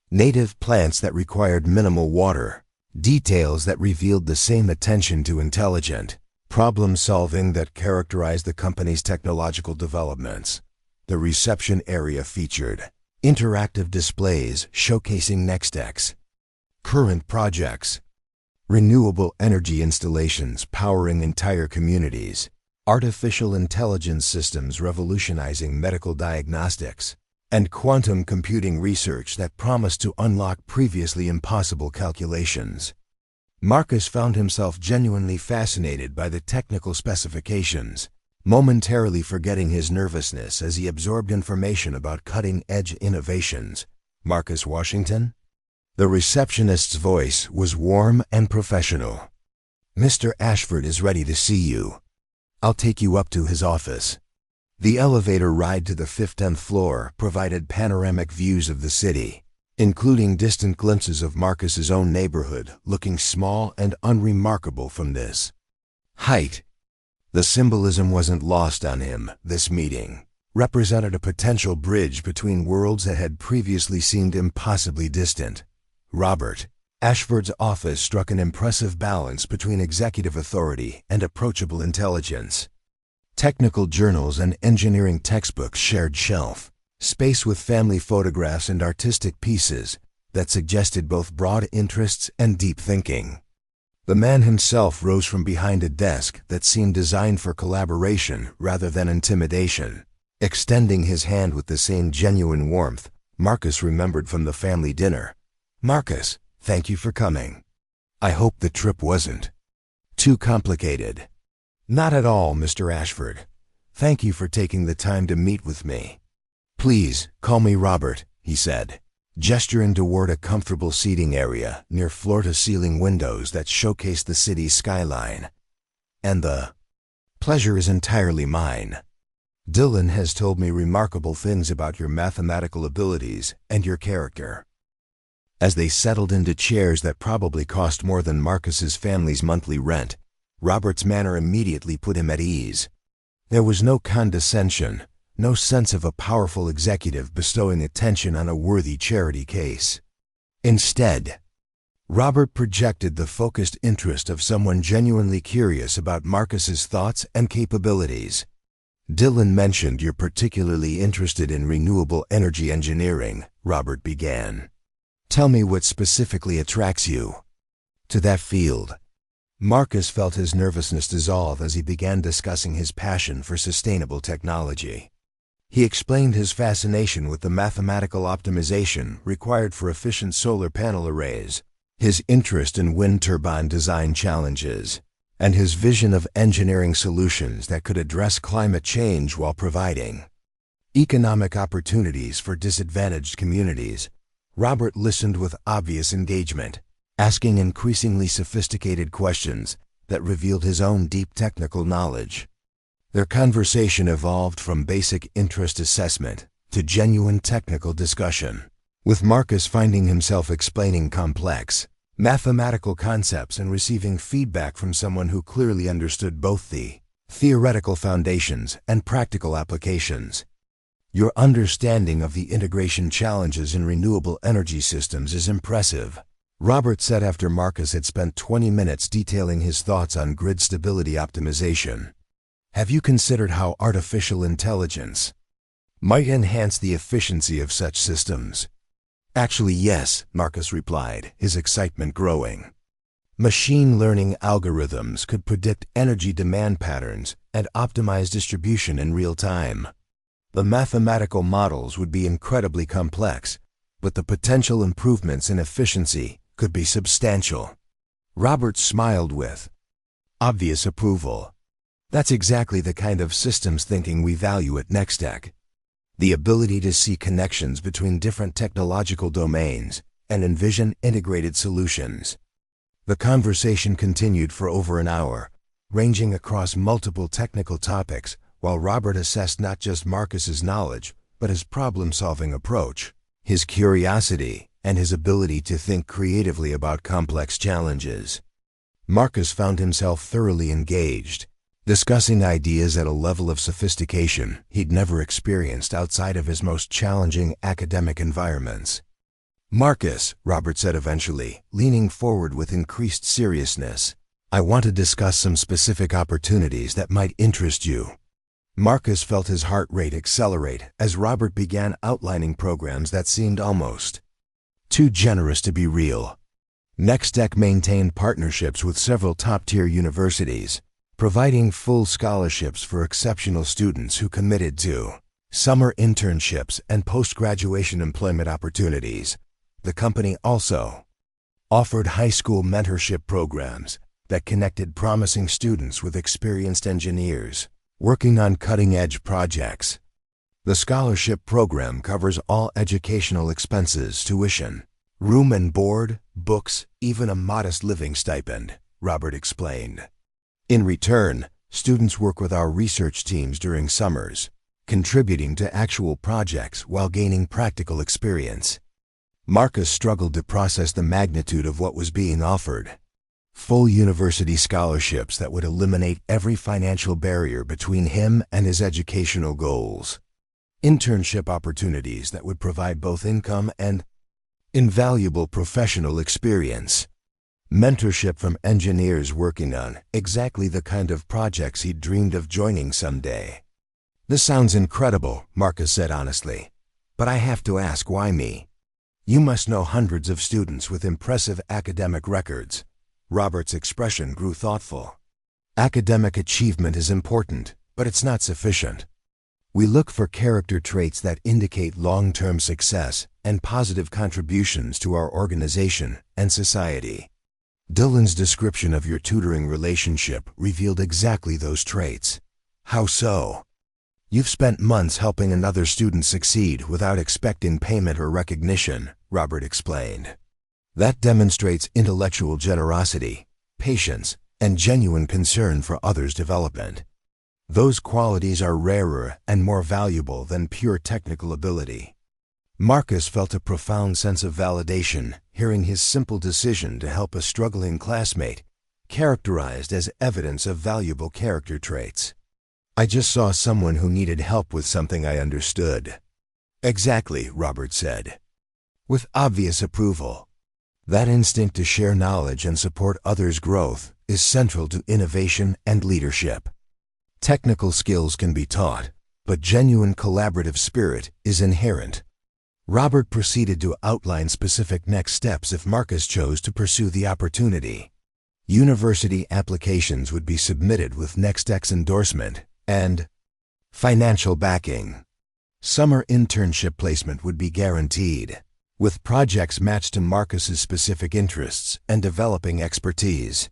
native plants that required minimal water, details that revealed the same attention to intelligent problem-solving that characterized the company's technological developments. The reception area featured interactive displays showcasing Nextech's current projects, renewable energy installations powering entire communities, artificial intelligence systems revolutionizing medical diagnostics, and quantum computing research that promised to unlock previously impossible calculations. Marcus found himself genuinely fascinated by the technical specifications, momentarily forgetting his nervousness as he absorbed information about cutting-edge innovations. Marcus Washington? The receptionist's voice was warm and professional. "Mr. Ashford is ready to see you. I'll take you up to his office." The elevator ride to the 15th floor provided panoramic views of the city, including distant glimpses of Marcus's own neighborhood looking small and unremarkable from this height. The symbolism wasn't lost on him. This meeting represented a potential bridge between worlds that had previously seemed impossibly distant. Robert Ashford's office struck an impressive balance between executive authority and approachable intelligence. Technical journals and engineering textbooks shared shelf space with family photographs and artistic pieces that suggested both broad interests and deep thinking. The man himself rose from behind a desk that seemed designed for collaboration rather than intimidation, extending his hand with the same genuine warmth Marcus remembered from the family dinner. "Marcus, thank you for coming. I hope the trip wasn't too complicated." "Not at all, Mr. Ashford. Thank you for taking the time to meet with me." "Please, call me Robert," he said. gesturing toward a comfortable seating area near floor-to-ceiling windows that showcased the city's skyline. "And the pleasure is entirely mine. Dylan has told me remarkable things about your mathematical abilities and your character." As they settled into chairs that probably cost more than Marcus's family's monthly rent, Robert's manner immediately put him at ease. There was no condescension, no sense of a powerful executive bestowing attention on a worthy charity case. Instead, Robert projected the focused interest of someone genuinely curious about Marcus's thoughts and capabilities. "Dylan mentioned you're particularly interested in renewable energy engineering," Robert began. "Tell me what specifically attracts you to that field." Marcus felt his nervousness dissolve as he began discussing his passion for sustainable technology. He explained his fascination with the mathematical optimization required for efficient solar panel arrays, his interest in wind turbine design challenges, and his vision of engineering solutions that could address climate change while providing economic opportunities for disadvantaged communities. Robert listened with obvious engagement, asking increasingly sophisticated questions that revealed his own deep technical knowledge. Their conversation evolved from basic interest assessment to genuine technical discussion, with Marcus finding himself explaining complex mathematical concepts and receiving feedback from someone who clearly understood both the theoretical foundations and practical applications. "Your understanding of the integration challenges in renewable energy systems is impressive," Robert said after Marcus had spent 20 minutes detailing his thoughts on grid stability optimization. "Have you considered how artificial intelligence might enhance the efficiency of such systems?" "Actually, yes," Marcus replied, his excitement growing. "Machine learning algorithms could predict energy demand patterns and optimize distribution in real time. The mathematical models would be incredibly complex, but the potential improvements in efficiency could be substantial." Robert smiled with obvious approval. "That's exactly the kind of systems thinking we value at Nextech. The ability to see connections between different technological domains and envision integrated solutions." The conversation continued for over an hour, ranging across multiple technical topics, while Robert assessed not just Marcus's knowledge, but his problem-solving approach, his curiosity, and his ability to think creatively about complex challenges. Marcus found himself thoroughly engaged, discussing ideas at a level of sophistication he'd never experienced outside of his most challenging academic environments. "Marcus," Robert said eventually, leaning forward with increased seriousness, "I want to discuss some specific opportunities that might interest you." Marcus felt his heart rate accelerate as Robert began outlining programs that seemed almost too generous to be real. Nextech maintained partnerships with several top-tier universities, providing full scholarships for exceptional students who committed to summer internships and post-graduation employment opportunities. The company also offered high school mentorship programs that connected promising students with experienced engineers working on cutting-edge projects. The scholarship program covers all educational expenses, tuition, room and board, books, even a modest living stipend, Robert explained. In return, students work with our research teams during summers, contributing to actual projects while gaining practical experience. Marcus struggled to process the magnitude of what was being offered. Full university scholarships that would eliminate every financial barrier between him and his educational goals. Internship opportunities that would provide both income and invaluable professional experience. Mentorship from engineers working on exactly the kind of projects he'd dreamed of joining someday. "This sounds incredible," Marcus said honestly. "But I have to ask, why me? You must know hundreds of students with impressive academic records." Robert's expression grew thoughtful. "Academic achievement is important, but it's not sufficient. We look for character traits that indicate long-term success and positive contributions to our organization and society." Dylan's description of your tutoring relationship revealed exactly those traits. "How so?" "You've spent months helping another student succeed without expecting payment or recognition," Robert explained. That demonstrates intellectual generosity, patience, and genuine concern for others' development. Those qualities are rarer and more valuable than pure technical ability. Marcus felt a profound sense of validation hearing his simple decision to help a struggling classmate, characterized as evidence of valuable character traits. "I just saw someone who needed help with something I understood." "Exactly," Robert said, with obvious approval. That instinct to share knowledge and support others' growth is central to innovation and leadership. Technical skills can be taught, but genuine collaborative spirit is inherent. Robert proceeded to outline specific next steps if Marcus chose to pursue the opportunity. University applications would be submitted with NextX endorsement and financial backing. Summer internship placement would be guaranteed, with projects matched to Marcus's specific interests and developing expertise.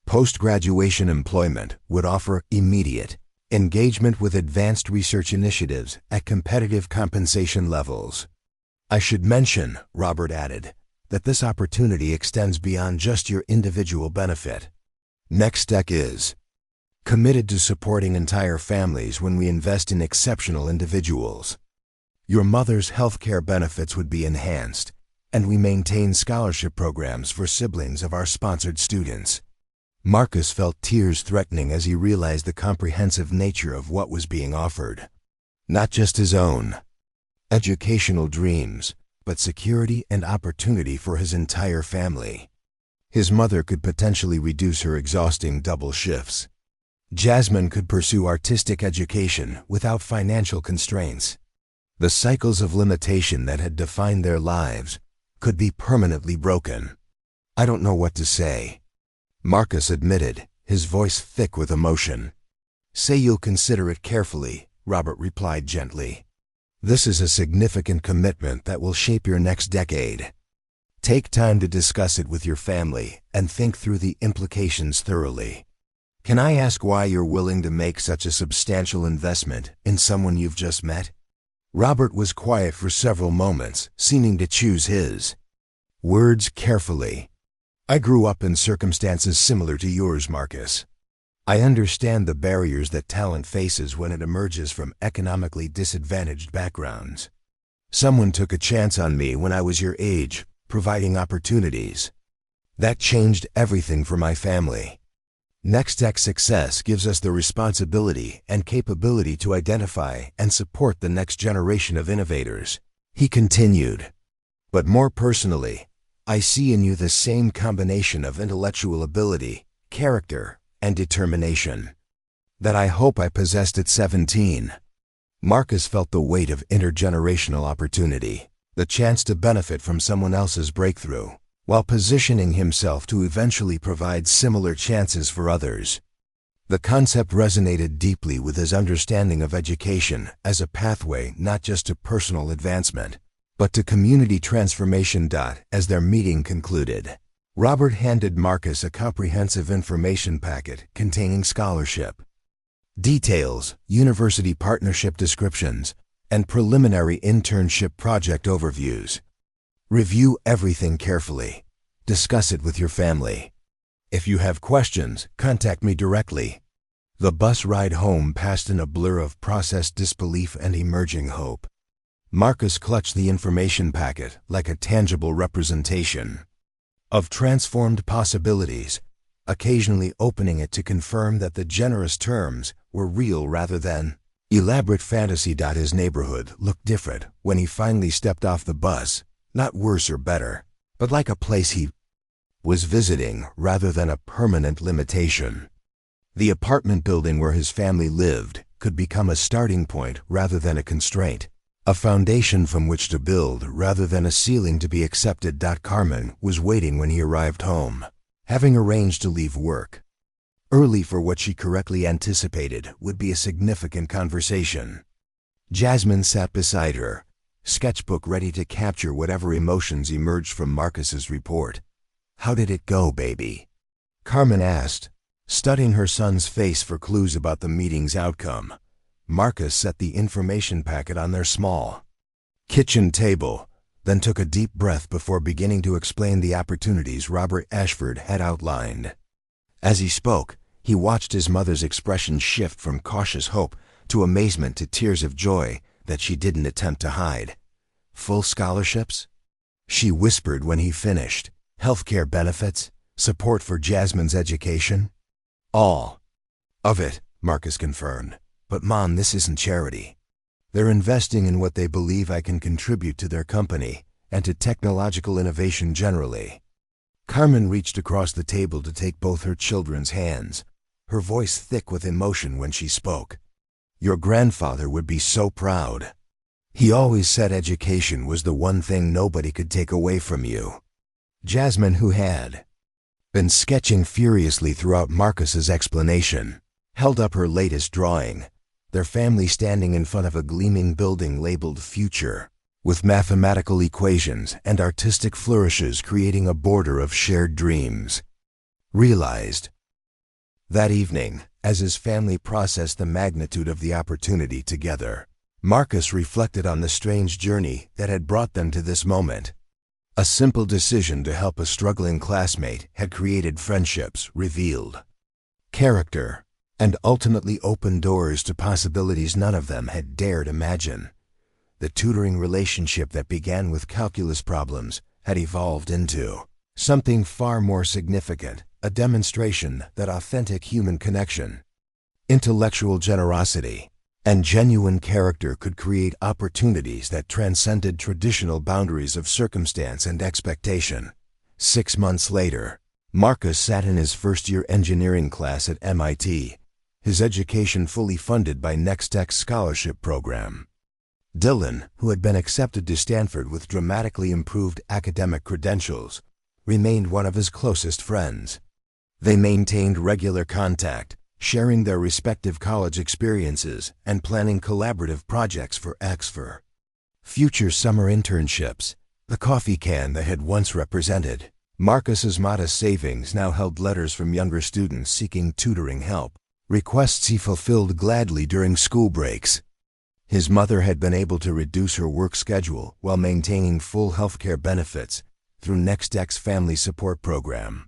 Post-graduation employment would offer immediate engagement with advanced research initiatives at competitive compensation levels. "I should mention," Robert added, "that this opportunity extends beyond just your individual benefit. NextX is committed to supporting entire families when we invest in exceptional individuals. Your mother's healthcare benefits would be enhanced, and we maintain scholarship programs for siblings of our sponsored students." Marcus felt tears threatening as he realized the comprehensive nature of what was being offered. Not just his own educational dreams, but security and opportunity for his entire family. His mother could potentially reduce her exhausting double shifts. Jasmine could pursue artistic education without financial constraints. The cycles of limitation that had defined their lives could be permanently broken. "I don't know what to say," Marcus admitted, his voice thick with emotion. "Say you'll consider it carefully," Robert replied gently. "This is a significant commitment that will shape your next decade. Take time to discuss it with your family and think through the implications thoroughly. Can I ask why you're willing to make such a substantial investment in someone you've just met?" Robert was quiet for several moments, seeming to choose his words carefully. "I grew up in circumstances similar to yours, Marcus. I understand the barriers that talent faces when it emerges from economically disadvantaged backgrounds. Someone took a chance on me when I was your age, providing opportunities. That changed everything for my family. NextX success gives us the responsibility and capability to identify and support the next generation of innovators," he continued. "But more personally, I see in you the same combination of intellectual ability, character, and determination that I hope I possessed at 17. Marcus felt the weight of intergenerational opportunity, the chance to benefit from someone else's breakthrough, while positioning himself to eventually provide similar chances for others. The concept resonated deeply with his understanding of education as a pathway not just to personal advancement, but to community transformation. As their meeting concluded, Robert handed Marcus a comprehensive information packet containing scholarship details, university partnership descriptions, and preliminary internship project overviews. "Review everything carefully. Discuss it with your family. If you have questions, contact me directly." The bus ride home passed in a blur of processed disbelief and emerging hope. Marcus clutched the information packet like a tangible representation of transformed possibilities, occasionally opening it to confirm that the generous terms were real rather than elaborate fantasy. His neighborhood looked different when he finally stepped off the bus, not worse or better, but like a place he was visiting rather than a permanent limitation. The apartment building where his family lived could become a starting point rather than a constraint, a foundation from which to build rather than a ceiling to be accepted. Carmen was waiting when he arrived home, having arranged to leave work early for what she correctly anticipated would be a significant conversation. Jasmine sat beside her, sketchbook ready to capture whatever emotions emerged from Marcus's report. "How did it go, baby?" Carmen asked, studying her son's face for clues about the meeting's outcome. Marcus set the information packet on their small kitchen table, then took a deep breath before beginning to explain the opportunities Robert Ashford had outlined. As he spoke, he watched his mother's expression shift from cautious hope to amazement to tears of joy that she didn't attempt to hide. Full scholarships? She whispered when he finished. Healthcare benefits? Support for Jasmine's education? All of it, Marcus confirmed. But Mom, this isn't charity. They're investing in what they believe I can contribute to their company and to technological innovation generally. Carmen reached across the table to take both her children's hands, her voice thick with emotion when she spoke. Your grandfather would be so proud. He always said education was the one thing nobody could take away from you. Jasmine, who had been sketching furiously throughout Marcus's explanation, held up her latest drawing, their family standing in front of a gleaming building labeled Future, with mathematical equations and artistic flourishes creating a border of shared dreams. Realized that evening, as his family processed the magnitude of the opportunity together, Marcus reflected on the strange journey that had brought them to this moment. A simple decision to help a struggling classmate had created friendships, revealed character, and ultimately opened doors to possibilities none of them had dared imagine. The tutoring relationship that began with calculus problems had evolved into something far more significant, a demonstration that authentic human connection, intellectual generosity, and genuine character could create opportunities that transcended traditional boundaries of circumstance and expectation. 6 months later, Marcus sat in his first-year engineering class at MIT, his education fully funded by NextTech's scholarship program. Dylan, who had been accepted to Stanford with dramatically improved academic credentials, remained one of his closest friends. They maintained regular contact, sharing their respective college experiences and planning collaborative projects for future summer internships. The coffee can that had once represented Marcus's modest savings now held letters from younger students seeking tutoring help, requests he fulfilled gladly during school breaks. His mother had been able to reduce her work schedule while maintaining full healthcare benefits through NextTech's family support program.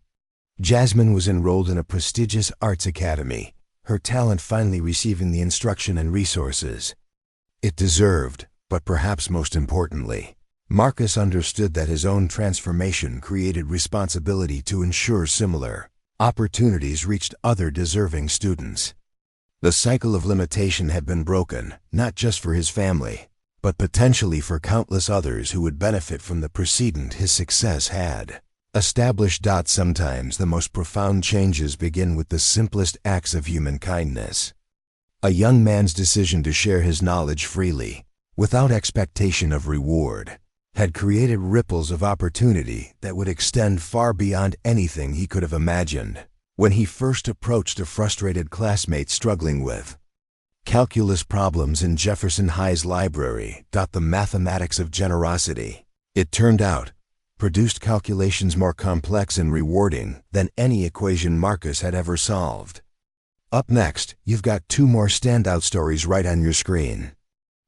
Jasmine was enrolled in a prestigious arts academy, her talent finally receiving the instruction and resources it deserved. But perhaps most importantly, Marcus understood that his own transformation created responsibility to ensure similar opportunities reached other deserving students. The cycle of limitation had been broken, not just for his family, but potentially for countless others who would benefit from the precedent his success had established. Sometimes the most profound changes begin with the simplest acts of human kindness. A young man's decision to share his knowledge freely, without expectation of reward, had created ripples of opportunity that would extend far beyond anything he could have imagined. When he first approached a frustrated classmate struggling with calculus problems in Jefferson High's library, the mathematics of generosity, it turned out, produced calculations more complex and rewarding than any equation Marcus had ever solved. Up next, you've got 2 more standout stories right on your screen.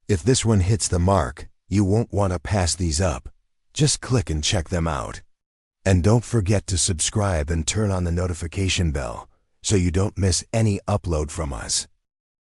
If this one hits the mark, you won't want to pass these up. Just click and check them out. And don't forget to subscribe and turn on the notification bell so you don't miss any upload from us.